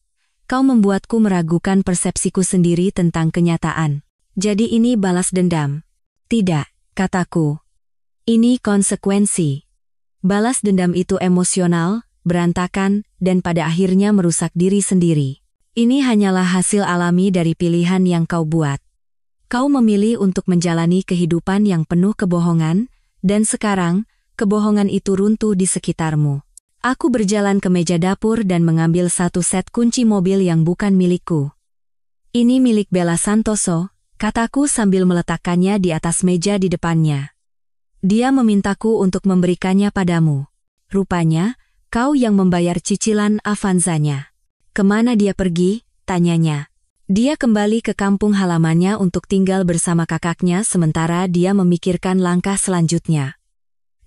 Kau membuatku meragukan persepsiku sendiri tentang kenyataan. Jadi ini balas dendam? Tidak, kataku. Ini konsekuensi. Balas dendam itu emosional, berantakan, dan pada akhirnya merusak diri sendiri. Ini hanyalah hasil alami dari pilihan yang kau buat. Kau memilih untuk menjalani kehidupan yang penuh kebohongan, dan sekarang, kebohongan itu runtuh di sekitarmu. Aku berjalan ke meja dapur dan mengambil satu set kunci mobil yang bukan milikku. Ini milik Bella Santoso, kataku sambil meletakkannya di atas meja di depannya. Dia memintaku untuk memberikannya padamu. Rupanya, kau yang membayar cicilan Avanzanya. Kemana dia pergi? Tanyanya. Dia kembali ke kampung halamannya untuk tinggal bersama kakaknya sementara dia memikirkan langkah selanjutnya.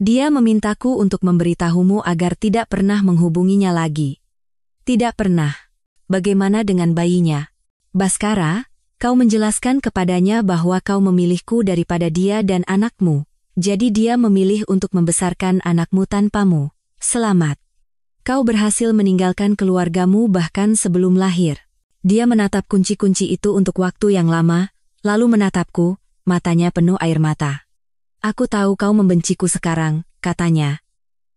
Dia memintaku untuk memberitahumu agar tidak pernah menghubunginya lagi. Tidak pernah. Bagaimana dengan bayinya? Baskara, kau menjelaskan kepadanya bahwa kau memilihku daripada dia dan anakmu. Jadi dia memilih untuk membesarkan anakmu tanpamu. Selamat. Kau berhasil meninggalkan keluargamu bahkan sebelum lahir. Dia menatap kunci-kunci itu untuk waktu yang lama, lalu menatapku, matanya penuh air mata. Aku tahu kau membenciku sekarang, katanya.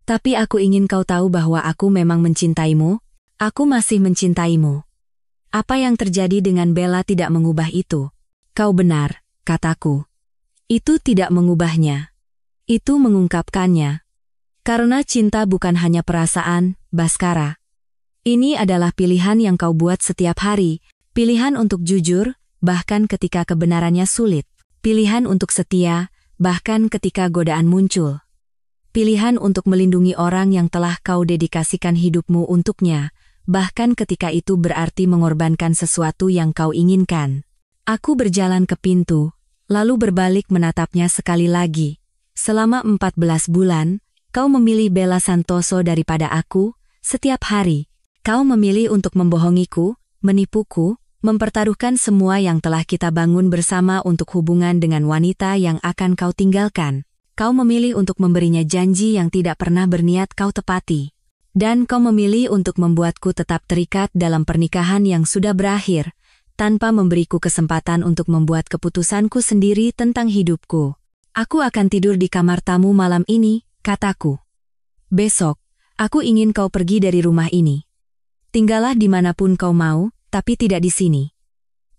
Tapi aku ingin kau tahu bahwa aku memang mencintaimu, aku masih mencintaimu. Apa yang terjadi dengan Bella tidak mengubah itu. Kau benar, kataku. Itu tidak mengubahnya. Itu mengungkapkannya. Karena cinta bukan hanya perasaan, Baskara. Ini adalah pilihan yang kau buat setiap hari, pilihan untuk jujur, bahkan ketika kebenarannya sulit. Pilihan untuk setia, bahkan ketika godaan muncul. Pilihan untuk melindungi orang yang telah kau dedikasikan hidupmu untuknya, bahkan ketika itu berarti mengorbankan sesuatu yang kau inginkan. Aku berjalan ke pintu, lalu berbalik menatapnya sekali lagi. Selama 14 bulan, kau memilih Bella Santoso daripada aku. Setiap hari, kau memilih untuk membohongiku, menipuku, mempertaruhkan semua yang telah kita bangun bersama untuk hubungan dengan wanita yang akan kau tinggalkan. Kau memilih untuk memberinya janji yang tidak pernah berniat kau tepati. Dan kau memilih untuk membuatku tetap terikat dalam pernikahan yang sudah berakhir, tanpa memberiku kesempatan untuk membuat keputusanku sendiri tentang hidupku. Aku akan tidur di kamar tamu malam ini, kataku. Besok, aku ingin kau pergi dari rumah ini. Tinggallah dimanapun kau mau, tapi tidak di sini.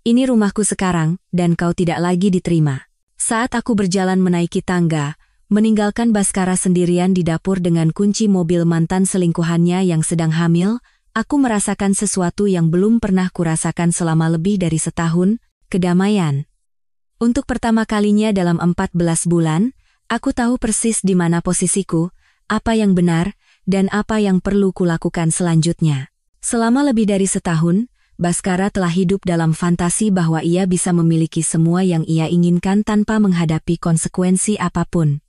Ini rumahku sekarang, dan kau tidak lagi diterima. Saat aku berjalan menaiki tangga, Meninggalkan Baskara sendirian di dapur dengan kunci mobil mantan selingkuhannya yang sedang hamil, aku merasakan sesuatu yang belum pernah kurasakan selama lebih dari setahun, kedamaian. Untuk pertama kalinya dalam 14 bulan, aku tahu persis di mana posisiku, apa yang benar, dan apa yang perlu kulakukan selanjutnya. Selama lebih dari setahun, Baskara telah hidup dalam fantasi bahwa ia bisa memiliki semua yang ia inginkan tanpa menghadapi konsekuensi apapun.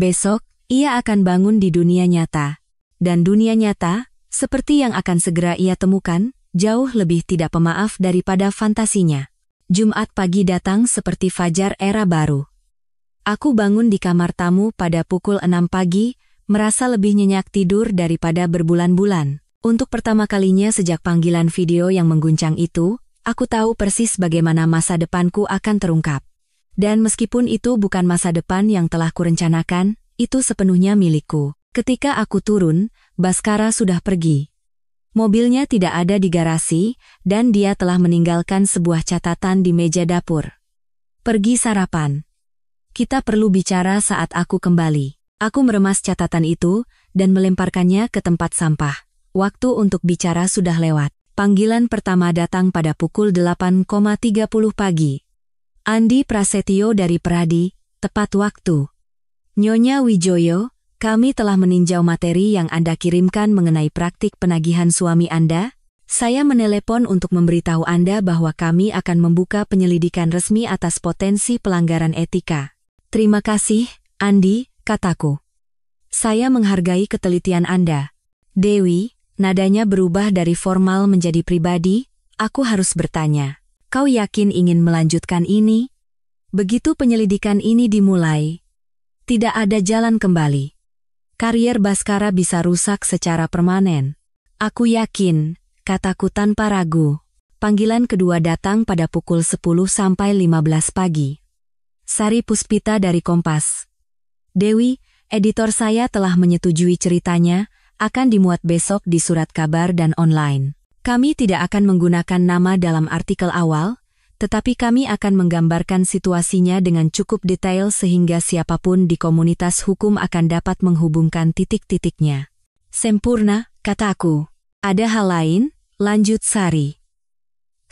Besok, ia akan bangun di dunia nyata. Dan dunia nyata, seperti yang akan segera ia temukan, jauh lebih tidak pemaaf daripada fantasinya. Jumat pagi datang seperti fajar era baru. Aku bangun di kamar tamu pada pukul 6 pagi, merasa lebih nyenyak tidur daripada berbulan-bulan. Untuk pertama kalinya sejak panggilan video yang mengguncang itu, aku tahu persis bagaimana masa depanku akan terungkap. Dan meskipun itu bukan masa depan yang telah kurencanakan, itu sepenuhnya milikku. Ketika aku turun, Baskara sudah pergi. Mobilnya tidak ada di garasi, dan dia telah meninggalkan sebuah catatan di meja dapur. Pergi sarapan. Kita perlu bicara saat aku kembali. Aku meremas catatan itu, dan melemparkannya ke tempat sampah. Waktu untuk bicara sudah lewat. Panggilan pertama datang pada pukul 8.30 pagi. Andi Prasetyo dari Pradi, tepat waktu. Nyonya Wijoyo, kami telah meninjau materi yang Anda kirimkan mengenai praktik penagihan suami Anda. Saya menelepon untuk memberitahu Anda bahwa kami akan membuka penyelidikan resmi atas potensi pelanggaran etika. Terima kasih, Andi, kataku. Saya menghargai ketelitian Anda. Dewi, nadanya berubah dari formal menjadi pribadi, aku harus bertanya. Kau yakin ingin melanjutkan ini? Begitu penyelidikan ini dimulai, tidak ada jalan kembali. Karier Baskara bisa rusak secara permanen. Aku yakin, kataku tanpa ragu. Panggilan kedua datang pada pukul 10 sampai 15 pagi. Sari Puspita dari Kompas. Dewi, editor saya telah menyetujui ceritanya, akan dimuat besok di surat kabar dan online. Kami tidak akan menggunakan nama dalam artikel awal, tetapi kami akan menggambarkan situasinya dengan cukup detail sehingga siapapun di komunitas hukum akan dapat menghubungkan titik-titiknya. Sempurna, kataku. Ada hal lain, lanjut Sari.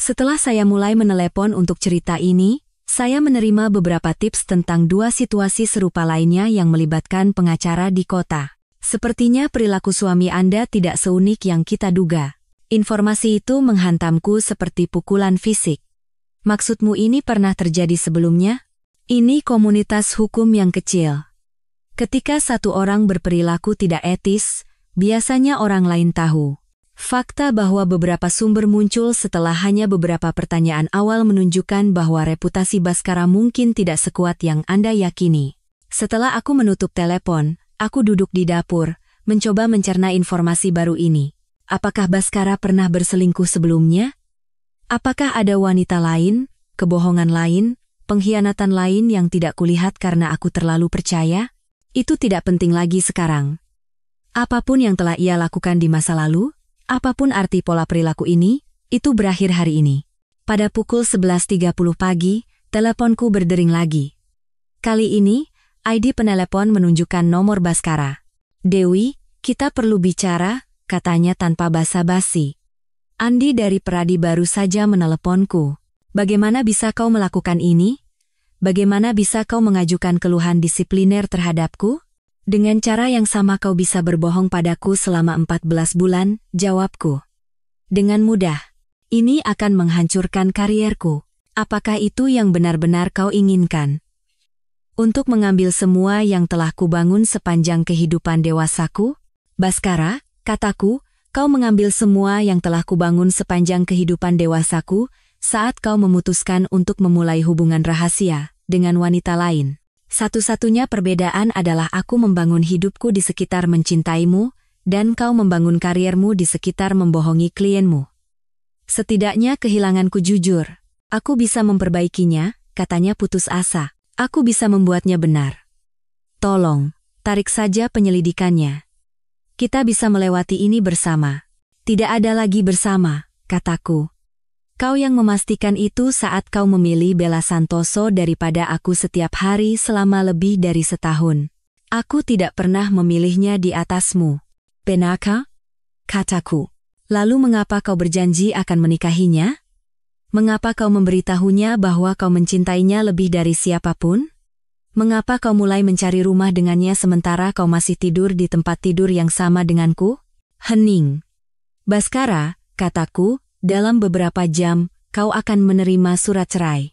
Setelah saya mulai menelepon untuk cerita ini, saya menerima beberapa tips tentang dua situasi serupa lainnya yang melibatkan pengacara di kota. Sepertinya perilaku suami Anda tidak seunik yang kita duga. Informasi itu menghantamku seperti pukulan fisik. Maksudmu ini pernah terjadi sebelumnya? Ini komunitas hukum yang kecil. Ketika satu orang berperilaku tidak etis, biasanya orang lain tahu. Fakta bahwa beberapa sumber muncul setelah hanya beberapa pertanyaan awal menunjukkan bahwa reputasi Baskara mungkin tidak sekuat yang Anda yakini. Setelah aku menutup telepon, aku duduk di dapur, mencoba mencerna informasi baru ini. Apakah Baskara pernah berselingkuh sebelumnya? Apakah ada wanita lain, kebohongan lain, pengkhianatan lain yang tidak kulihat karena aku terlalu percaya? Itu tidak penting lagi sekarang. Apapun yang telah ia lakukan di masa lalu, apapun arti pola perilaku ini, itu berakhir hari ini. Pada pukul 11.30 pagi, teleponku berdering lagi. Kali ini, ID penelepon menunjukkan nomor Baskara. Dewi, kita perlu bicara, katanya tanpa basa-basi. Andi dari Pradi baru saja meneleponku. Bagaimana bisa kau melakukan ini? Bagaimana bisa kau mengajukan keluhan disipliner terhadapku? Dengan cara yang sama kau bisa berbohong padaku selama 14 bulan, jawabku. Dengan mudah. Ini akan menghancurkan karierku. Apakah itu yang benar-benar kau inginkan? Untuk mengambil semua yang telah kubangun sepanjang kehidupan dewasaku? Baskara, kataku, kau mengambil semua yang telah kubangun sepanjang kehidupan dewasaku saat kau memutuskan untuk memulai hubungan rahasia dengan wanita lain. Satu-satunya perbedaan adalah aku membangun hidupku di sekitar mencintaimu, dan kau membangun kariermu di sekitar membohongi klienmu. Setidaknya kehilanganku jujur. Aku bisa memperbaikinya, katanya putus asa. Aku bisa membuatnya benar. Tolong, tarik saja penyelidikannya. Kita bisa melewati ini bersama. Tidak ada lagi bersama, kataku. Kau yang memastikan itu saat kau memilih Bella Santoso daripada aku setiap hari selama lebih dari setahun. Aku tidak pernah memilihnya di atasmu. Benarkah? Kataku. Lalu mengapa kau berjanji akan menikahinya? Mengapa kau memberitahunya bahwa kau mencintainya lebih dari siapapun? Mengapa kau mulai mencari rumah dengannya sementara kau masih tidur di tempat tidur yang sama denganku? Hening. Baskara, kataku, dalam beberapa jam, kau akan menerima surat cerai.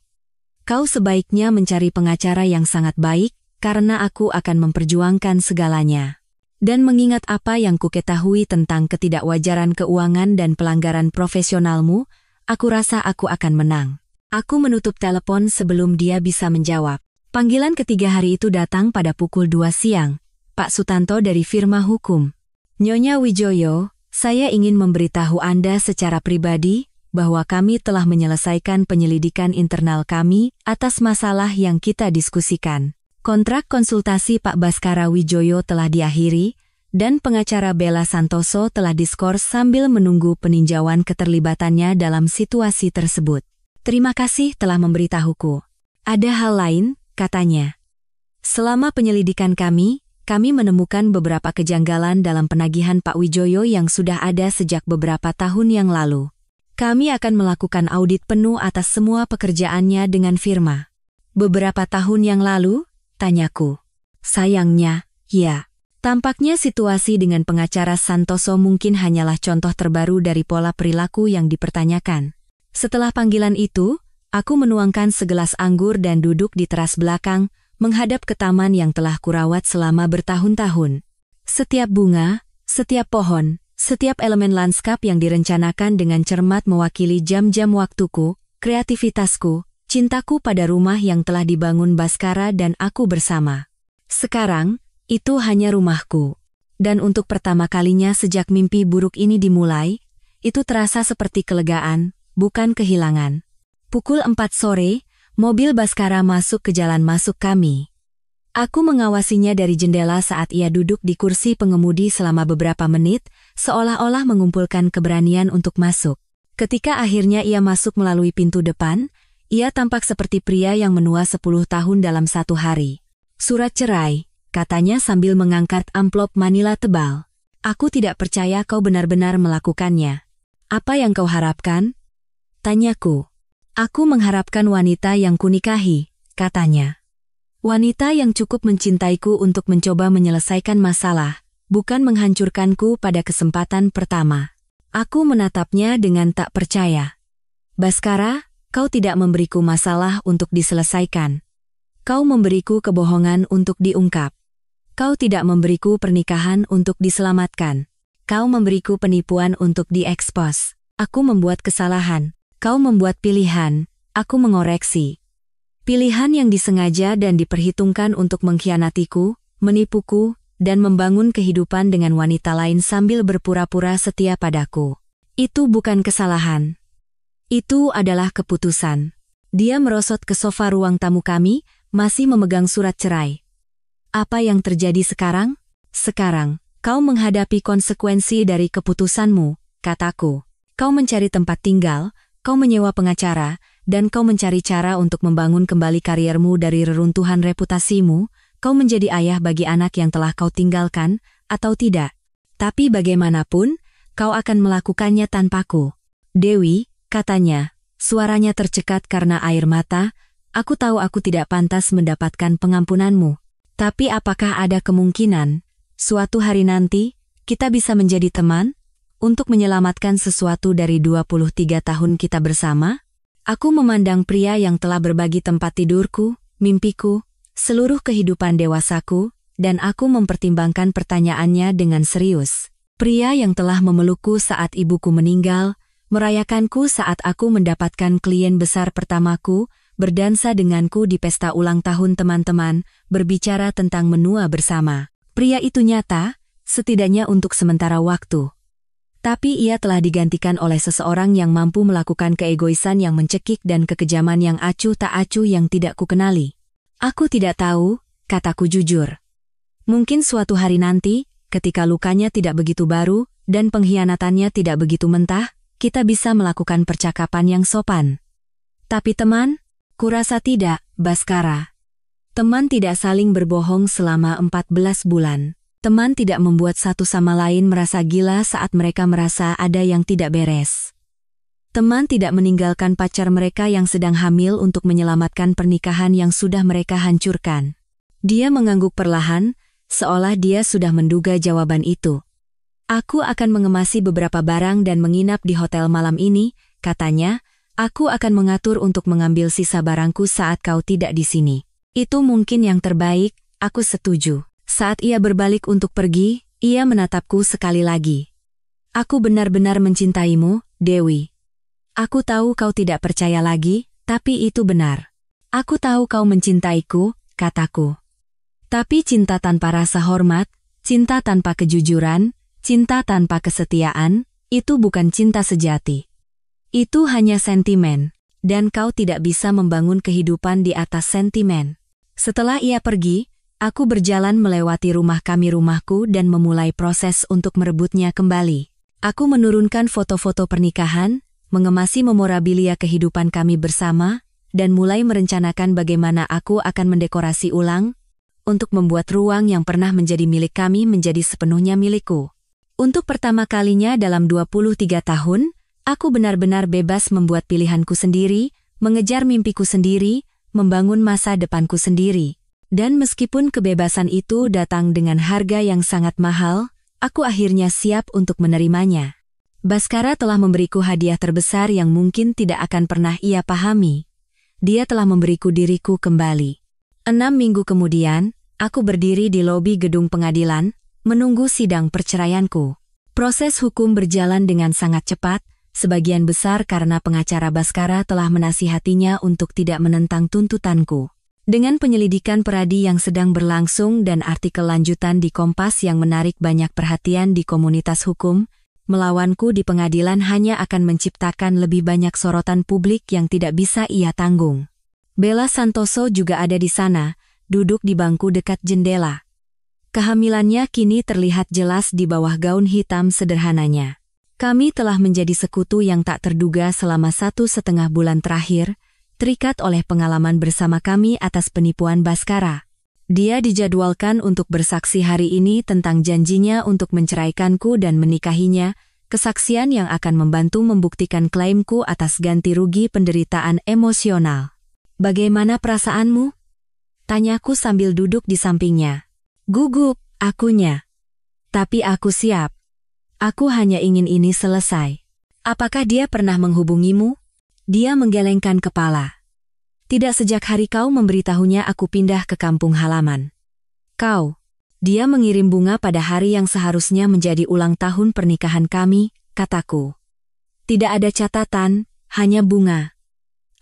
Kau sebaiknya mencari pengacara yang sangat baik, karena aku akan memperjuangkan segalanya. Dan mengingat apa yang kuketahui tentang ketidakwajaran keuangan dan pelanggaran profesionalmu, aku rasa aku akan menang. Aku menutup telepon sebelum dia bisa menjawab. Panggilan ketiga hari itu datang pada pukul 2 siang. Pak Sutanto dari firma hukum. Nyonya Wijoyo, saya ingin memberitahu Anda secara pribadi bahwa kami telah menyelesaikan penyelidikan internal kami atas masalah yang kita diskusikan. Kontrak konsultasi Pak Baskara Wijoyo telah diakhiri, dan pengacara Bella Santoso telah diskors sambil menunggu peninjauan keterlibatannya dalam situasi tersebut. Terima kasih telah memberitahuku. Ada hal lain, katanya. Selama penyelidikan kami menemukan beberapa kejanggalan dalam penagihan Pak Wijoyo yang sudah ada sejak beberapa tahun yang lalu. Kami akan melakukan audit penuh atas semua pekerjaannya dengan firma. Beberapa tahun yang lalu? Tanyaku. Sayangnya, ya. Tampaknya situasi dengan pengacara Santoso mungkin hanyalah contoh terbaru dari pola perilaku yang dipertanyakan. Setelah panggilan itu, aku menuangkan segelas anggur dan duduk di teras belakang, menghadap ke taman yang telah kurawat selama bertahun-tahun. Setiap bunga, setiap pohon, setiap elemen lanskap yang direncanakan dengan cermat mewakili jam-jam waktuku, kreativitasku, cintaku pada rumah yang telah dibangun Baskara dan aku bersama. Sekarang, itu hanya rumahku. Dan untuk pertama kalinya sejak mimpi buruk ini dimulai, itu terasa seperti kelegaan, bukan kehilangan. Pukul 4 sore, mobil Baskara masuk ke jalan masuk kami. Aku mengawasinya dari jendela saat ia duduk di kursi pengemudi selama beberapa menit, seolah-olah mengumpulkan keberanian untuk masuk. Ketika akhirnya ia masuk melalui pintu depan, ia tampak seperti pria yang menua 10 tahun dalam satu hari. Surat cerai, katanya sambil mengangkat amplop manila tebal. Aku tidak percaya kau benar-benar melakukannya. Apa yang kau harapkan? Tanyaku. Aku mengharapkan wanita yang kunikahi, katanya. Wanita yang cukup mencintaiku untuk mencoba menyelesaikan masalah, bukan menghancurkanku pada kesempatan pertama. Aku menatapnya dengan tak percaya. Baskara, kau tidak memberiku masalah untuk diselesaikan. Kau memberiku kebohongan untuk diungkap. Kau tidak memberiku pernikahan untuk diselamatkan. Kau memberiku penipuan untuk diekspos. Aku membuat kesalahan. Kau membuat pilihan. Aku mengoreksi. Pilihan yang disengaja dan diperhitungkan untuk mengkhianatiku, menipuku, dan membangun kehidupan dengan wanita lain sambil berpura-pura setia padaku. Itu bukan kesalahan. Itu adalah keputusan. Dia merosot ke sofa ruang tamu kami, masih memegang surat cerai. Apa yang terjadi sekarang? Sekarang, kau menghadapi konsekuensi dari keputusanmu, kataku. Kau mencari tempat tinggal, kau menyewa pengacara, dan kau mencari cara untuk membangun kembali kariermu dari reruntuhan reputasimu, kau menjadi ayah bagi anak yang telah kau tinggalkan, atau tidak. Tapi bagaimanapun, kau akan melakukannya tanpaku. Dewi, katanya, suaranya tercekat karena air mata, aku tahu aku tidak pantas mendapatkan pengampunanmu. Tapi apakah ada kemungkinan, suatu hari nanti, kita bisa menjadi teman? Untuk menyelamatkan sesuatu dari 23 tahun kita bersama? Aku memandang pria yang telah berbagi tempat tidurku, mimpiku, seluruh kehidupan dewasaku, dan aku mempertimbangkan pertanyaannya dengan serius. Pria yang telah memelukku saat ibuku meninggal, merayakanku saat aku mendapatkan klien besar pertamaku, berdansa denganku di pesta ulang tahun teman-teman, berbicara tentang menua bersama. Pria itu nyata, setidaknya untuk sementara waktu. Tapi ia telah digantikan oleh seseorang yang mampu melakukan keegoisan yang mencekik dan kekejaman yang acuh tak acuh yang tidak kukenali. Aku tidak tahu, kataku jujur. Mungkin suatu hari nanti, ketika lukanya tidak begitu baru, dan pengkhianatannya tidak begitu mentah, kita bisa melakukan percakapan yang sopan. Tapi teman, kurasa tidak, Baskara. Teman tidak saling berbohong selama 14 bulan. Teman tidak membuat satu sama lain merasa gila saat mereka merasa ada yang tidak beres. Teman tidak meninggalkan pacar mereka yang sedang hamil untuk menyelamatkan pernikahan yang sudah mereka hancurkan. Dia mengangguk perlahan, seolah dia sudah menduga jawaban itu. Aku akan mengemasi beberapa barang dan menginap di hotel malam ini, katanya. Aku akan mengatur untuk mengambil sisa barangku saat kau tidak di sini. Itu mungkin yang terbaik, aku setuju. Saat ia berbalik untuk pergi, ia menatapku sekali lagi. Aku benar-benar mencintaimu, Dewi. Aku tahu kau tidak percaya lagi, tapi itu benar. Aku tahu kau mencintaiku, kataku. Tapi cinta tanpa rasa hormat, cinta tanpa kejujuran, cinta tanpa kesetiaan, itu bukan cinta sejati. Itu hanya sentimen, dan kau tidak bisa membangun kehidupan di atas sentimen. Setelah ia pergi, aku berjalan melewati rumahku dan memulai proses untuk merebutnya kembali. Aku menurunkan foto-foto pernikahan, mengemasi memorabilia kehidupan kami bersama, dan mulai merencanakan bagaimana aku akan mendekorasi ulang, untuk membuat ruang yang pernah menjadi milik kami menjadi sepenuhnya milikku. Untuk pertama kalinya dalam 23 tahun, aku benar-benar bebas membuat pilihanku sendiri, mengejar mimpiku sendiri, membangun masa depanku sendiri. Dan meskipun kebebasan itu datang dengan harga yang sangat mahal, aku akhirnya siap untuk menerimanya. Bhaskara telah memberiku hadiah terbesar yang mungkin tidak akan pernah ia pahami. Dia telah memberiku diriku kembali. 6 minggu kemudian, aku berdiri di lobi gedung pengadilan, menunggu sidang perceraianku. Proses hukum berjalan dengan sangat cepat, sebagian besar karena pengacara Bhaskara telah menasihatinya untuk tidak menentang tuntutanku. Dengan penyelidikan Pradi yang sedang berlangsung dan artikel lanjutan di Kompas yang menarik banyak perhatian di komunitas hukum, melawanku di pengadilan hanya akan menciptakan lebih banyak sorotan publik yang tidak bisa ia tanggung. Bella Santoso juga ada di sana, duduk di bangku dekat jendela. Kehamilannya kini terlihat jelas di bawah gaun hitam sederhananya. Kami telah menjadi sekutu yang tak terduga selama 1,5 bulan terakhir, terikat oleh pengalaman bersama kami atas penipuan Bhaskara. Dia dijadwalkan untuk bersaksi hari ini tentang janjinya untuk menceraikanku dan menikahinya, kesaksian yang akan membantu membuktikan klaimku atas ganti rugi penderitaan emosional. Bagaimana perasaanmu? Tanyaku sambil duduk di sampingnya. Gugup, akunya. Tapi aku siap. Aku hanya ingin ini selesai. Apakah dia pernah menghubungimu? Dia menggelengkan kepala. Tidak sejak hari kau memberitahunya aku pindah ke kampung halaman. Kau. Dia mengirim bunga pada hari yang seharusnya menjadi ulang tahun pernikahan kami, kataku. Tidak ada catatan, hanya bunga.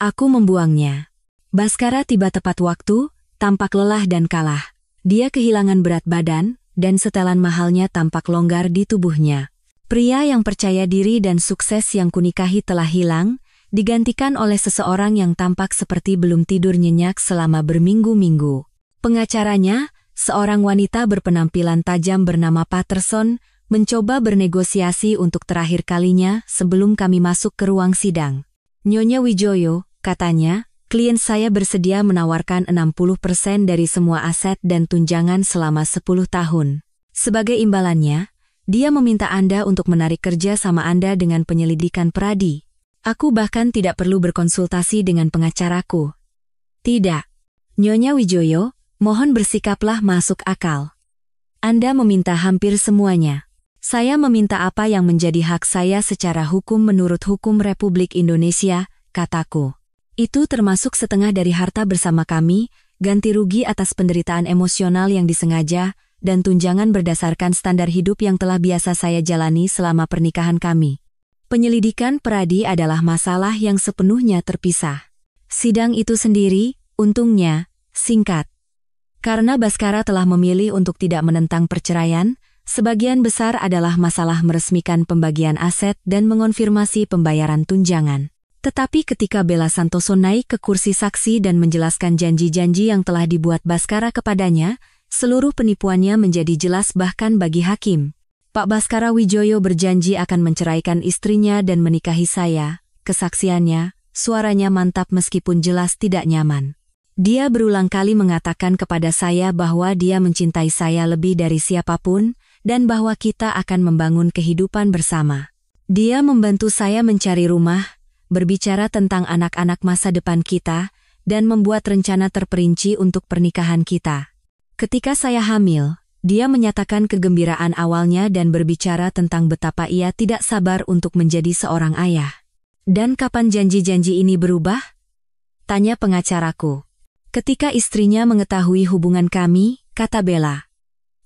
Aku membuangnya. Bhaskara tiba tepat waktu, tampak lelah dan kalah. Dia kehilangan berat badan, dan setelan mahalnya tampak longgar di tubuhnya. Pria yang percaya diri dan sukses yang kunikahi telah hilang, digantikan oleh seseorang yang tampak seperti belum tidur nyenyak selama berminggu-minggu. Pengacaranya, seorang wanita berpenampilan tajam bernama Patterson, mencoba bernegosiasi untuk terakhir kalinya sebelum kami masuk ke ruang sidang. Nyonya Wijoyo, katanya, klien saya bersedia menawarkan 60% dari semua aset dan tunjangan selama 10 tahun. Sebagai imbalannya, dia meminta Anda untuk menarik kerja sama Anda dengan penyelidikan Pradi. Aku bahkan tidak perlu berkonsultasi dengan pengacaraku. Tidak. Nyonya Wijoyo, mohon bersikaplah masuk akal. Anda meminta hampir semuanya. Saya meminta apa yang menjadi hak saya secara hukum menurut hukum Republik Indonesia, kataku. Itu termasuk setengah dari harta bersama kami, ganti rugi atas penderitaan emosional yang disengaja, dan tunjangan berdasarkan standar hidup yang telah biasa saya jalani selama pernikahan kami. Penyelidikan Pradi adalah masalah yang sepenuhnya terpisah. Sidang itu sendiri, untungnya, singkat. Karena Bhaskara telah memilih untuk tidak menentang perceraian, sebagian besar adalah masalah meresmikan pembagian aset dan mengonfirmasi pembayaran tunjangan. Tetapi ketika Bella Santoso naik ke kursi saksi dan menjelaskan janji-janji yang telah dibuat Bhaskara kepadanya, seluruh penipuannya menjadi jelas bahkan bagi hakim. Pak Bhaskara Wijoyo berjanji akan menceraikan istrinya dan menikahi saya. Kesaksiannya, suaranya mantap meskipun jelas tidak nyaman. Dia berulang kali mengatakan kepada saya bahwa dia mencintai saya lebih dari siapapun, dan bahwa kita akan membangun kehidupan bersama. Dia membantu saya mencari rumah, berbicara tentang anak-anak masa depan kita, dan membuat rencana terperinci untuk pernikahan kita. Ketika saya hamil, dia menyatakan kegembiraan awalnya dan berbicara tentang betapa ia tidak sabar untuk menjadi seorang ayah. Dan kapan janji-janji ini berubah? Tanya pengacaraku. Ketika istrinya mengetahui hubungan kami, kata Bella.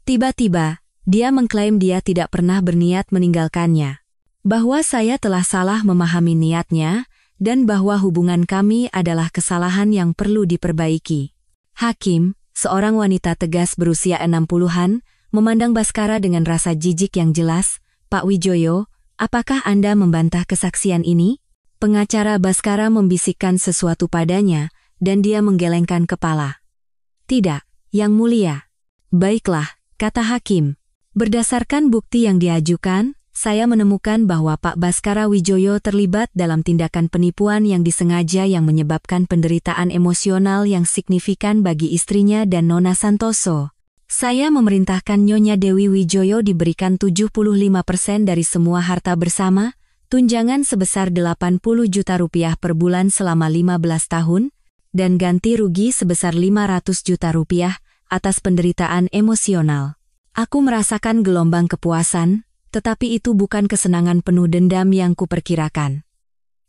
Tiba-tiba, dia mengklaim dia tidak pernah berniat meninggalkannya. Bahwa saya telah salah memahami niatnya, dan bahwa hubungan kami adalah kesalahan yang perlu diperbaiki. Hakim, seorang wanita tegas berusia 60-an, memandang Baskara dengan rasa jijik yang jelas. Pak Wijoyo, apakah Anda membantah kesaksian ini? Pengacara Baskara membisikkan sesuatu padanya, dan dia menggelengkan kepala. Tidak, Yang Mulia. Baiklah, kata hakim. Berdasarkan bukti yang diajukan, saya menemukan bahwa Pak Baskara Wijoyo terlibat dalam tindakan penipuan yang disengaja yang menyebabkan penderitaan emosional yang signifikan bagi istrinya dan Nona Santoso. Saya memerintahkan Nyonya Dewi Wijoyo diberikan 75% dari semua harta bersama, tunjangan sebesar 80 juta rupiah per bulan selama 15 tahun, dan ganti rugi sebesar 500 juta rupiah atas penderitaan emosional. Aku merasakan gelombang kepuasan, tetapi itu bukan kesenangan penuh dendam yang kuperkirakan.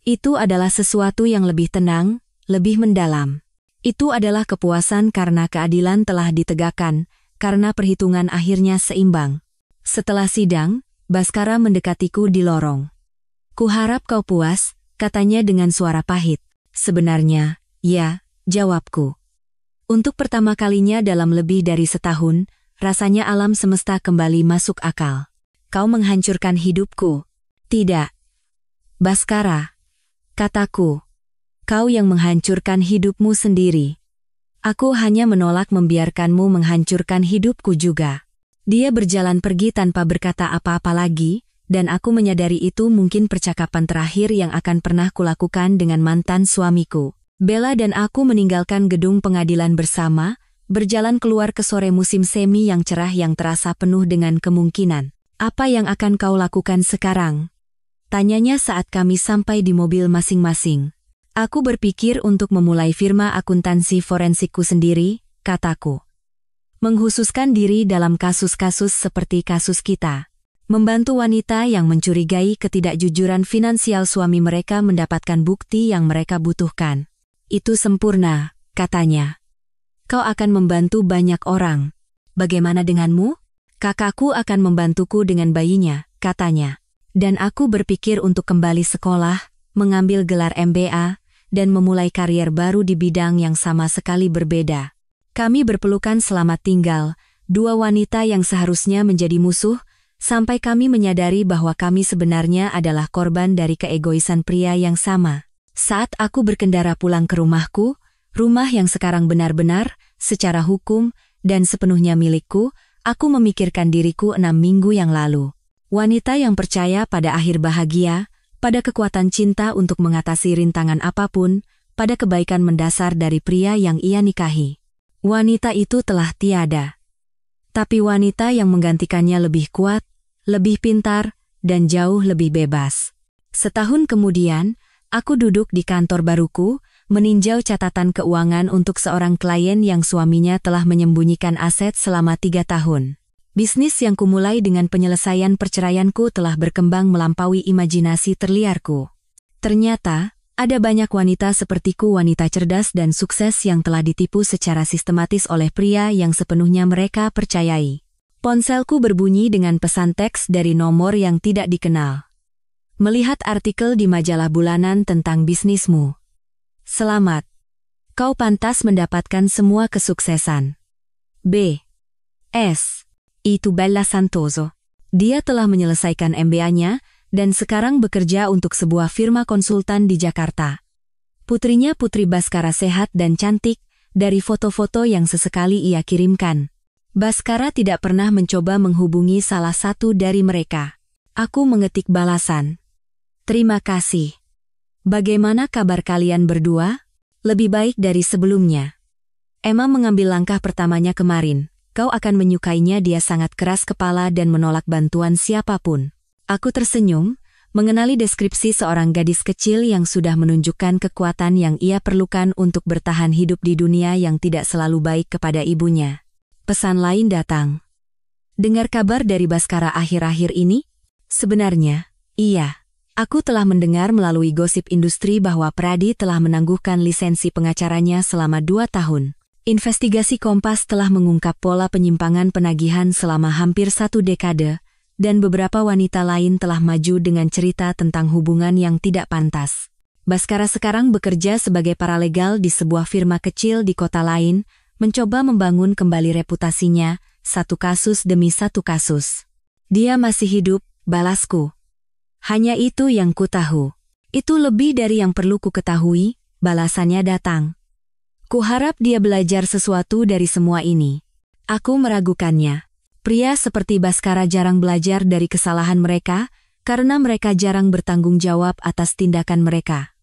Itu adalah sesuatu yang lebih tenang, lebih mendalam. Itu adalah kepuasan karena keadilan telah ditegakkan, karena perhitungan akhirnya seimbang. Setelah sidang, Baskara mendekatiku di lorong. Kuharap kau puas, katanya dengan suara pahit. Sebenarnya, ya, jawabku. Untuk pertama kalinya dalam lebih dari setahun, rasanya alam semesta kembali masuk akal. Kau menghancurkan hidupku. Tidak. Baskara, kataku. Kau yang menghancurkan hidupmu sendiri. Aku hanya menolak membiarkanmu menghancurkan hidupku juga. Dia berjalan pergi tanpa berkata apa-apa lagi, dan aku menyadari itu mungkin percakapan terakhir yang akan pernah kulakukan dengan mantan suamiku. Bella dan aku meninggalkan gedung pengadilan bersama, berjalan keluar ke sore musim semi yang cerah yang terasa penuh dengan kemungkinan. Apa yang akan kau lakukan sekarang? Tanyanya saat kami sampai di mobil masing-masing. Aku berpikir untuk memulai firma akuntansi forensikku sendiri, kataku. Menghususkan diri dalam kasus-kasus seperti kasus kita. Membantu wanita yang mencurigai ketidakjujuran finansial suami mereka mendapatkan bukti yang mereka butuhkan. Itu sempurna, katanya. Kau akan membantu banyak orang. Bagaimana denganmu? Kakakku akan membantuku dengan bayinya, katanya. Dan aku berpikir untuk kembali sekolah, mengambil gelar MBA, dan memulai karier baru di bidang yang sama sekali berbeda. Kami berpelukan selamat tinggal, dua wanita yang seharusnya menjadi musuh, sampai kami menyadari bahwa kami sebenarnya adalah korban dari keegoisan pria yang sama. Saat aku berkendara pulang ke rumahku, rumah yang sekarang benar-benar, secara hukum, dan sepenuhnya milikku, aku memikirkan diriku 6 minggu yang lalu. Wanita yang percaya pada akhir bahagia, pada kekuatan cinta untuk mengatasi rintangan apapun, pada kebaikan mendasar dari pria yang ia nikahi. Wanita itu telah tiada. Tapi wanita yang menggantikannya lebih kuat, lebih pintar, dan jauh lebih bebas. Setahun kemudian, aku duduk di kantor baruku, meninjau catatan keuangan untuk seorang klien yang suaminya telah menyembunyikan aset selama 3 tahun. Bisnis yang kumulai dengan penyelesaian perceraianku telah berkembang melampaui imajinasi terliarku. Ternyata, ada banyak wanita sepertiku, wanita cerdas dan sukses yang telah ditipu secara sistematis oleh pria yang sepenuhnya mereka percayai. Ponselku berbunyi dengan pesan teks dari nomor yang tidak dikenal. Melihat artikel di majalah bulanan tentang bisnismu. Selamat. Kau pantas mendapatkan semua kesuksesan. B. S. Itu Bella Santoso. Dia telah menyelesaikan MBA-nya dan sekarang bekerja untuk sebuah firma konsultan di Jakarta. Putrinya Putri Baskara sehat dan cantik dari foto-foto yang sesekali ia kirimkan. Baskara tidak pernah mencoba menghubungi salah satu dari mereka. Aku mengetik balasan. Terima kasih. Bagaimana kabar kalian berdua? Lebih baik dari sebelumnya. Emma mengambil langkah pertamanya kemarin. Kau akan menyukainya. Dia sangat keras kepala dan menolak bantuan siapapun. Aku tersenyum, mengenali deskripsi seorang gadis kecil yang sudah menunjukkan kekuatan yang ia perlukan untuk bertahan hidup di dunia yang tidak selalu baik kepada ibunya. Pesan lain datang. Dengar kabar dari Baskara akhir-akhir ini? Sebenarnya, iya. Aku telah mendengar melalui gosip industri bahwa Pradi telah menangguhkan lisensi pengacaranya selama 2 tahun. Investigasi Kompas telah mengungkap pola penyimpangan penagihan selama hampir 1 dekade, dan beberapa wanita lain telah maju dengan cerita tentang hubungan yang tidak pantas. Baskara sekarang bekerja sebagai paralegal di sebuah firma kecil di kota lain, mencoba membangun kembali reputasinya, satu kasus demi satu kasus. Dia masih hidup, balasku. Hanya itu yang ku tahu. Itu lebih dari yang perlu ku ketahui, balasannya datang. Kuharap dia belajar sesuatu dari semua ini. Aku meragukannya. Pria seperti Baskara jarang belajar dari kesalahan mereka, karena mereka jarang bertanggung jawab atas tindakan mereka.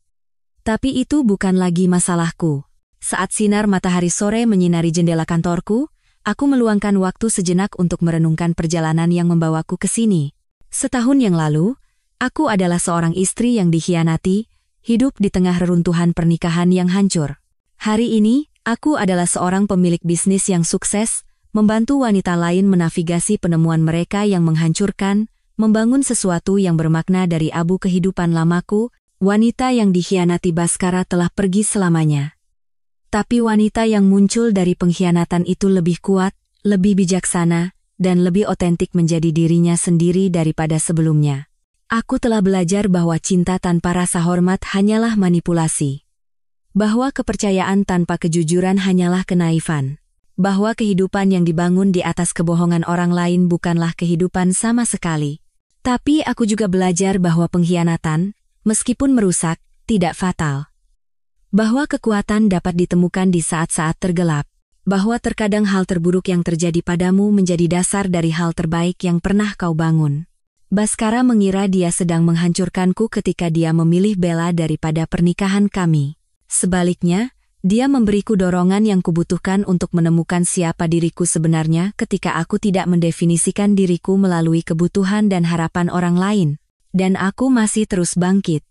Tapi itu bukan lagi masalahku. Saat sinar matahari sore menyinari jendela kantorku, aku meluangkan waktu sejenak untuk merenungkan perjalanan yang membawaku ke sini. Setahun yang lalu, aku adalah seorang istri yang dikhianati, hidup di tengah reruntuhan pernikahan yang hancur. Hari ini, aku adalah seorang pemilik bisnis yang sukses, membantu wanita lain menavigasi penemuan mereka yang menghancurkan, membangun sesuatu yang bermakna dari abu kehidupan lamaku. Wanita yang dikhianati Baskara telah pergi selamanya. Tapi wanita yang muncul dari pengkhianatan itu lebih kuat, lebih bijaksana, dan lebih otentik menjadi dirinya sendiri daripada sebelumnya. Aku telah belajar bahwa cinta tanpa rasa hormat hanyalah manipulasi. Bahwa kepercayaan tanpa kejujuran hanyalah kenaifan. Bahwa kehidupan yang dibangun di atas kebohongan orang lain bukanlah kehidupan sama sekali. Tapi aku juga belajar bahwa pengkhianatan, meskipun merusak, tidak fatal. Bahwa kekuatan dapat ditemukan di saat-saat tergelap. Bahwa terkadang hal terburuk yang terjadi padamu menjadi dasar dari hal terbaik yang pernah kau bangun. Baskara mengira dia sedang menghancurkanku ketika dia memilih Bella daripada pernikahan kami. Sebaliknya, dia memberiku dorongan yang kubutuhkan untuk menemukan siapa diriku sebenarnya ketika aku tidak mendefinisikan diriku melalui kebutuhan dan harapan orang lain. Dan aku masih terus bangkit.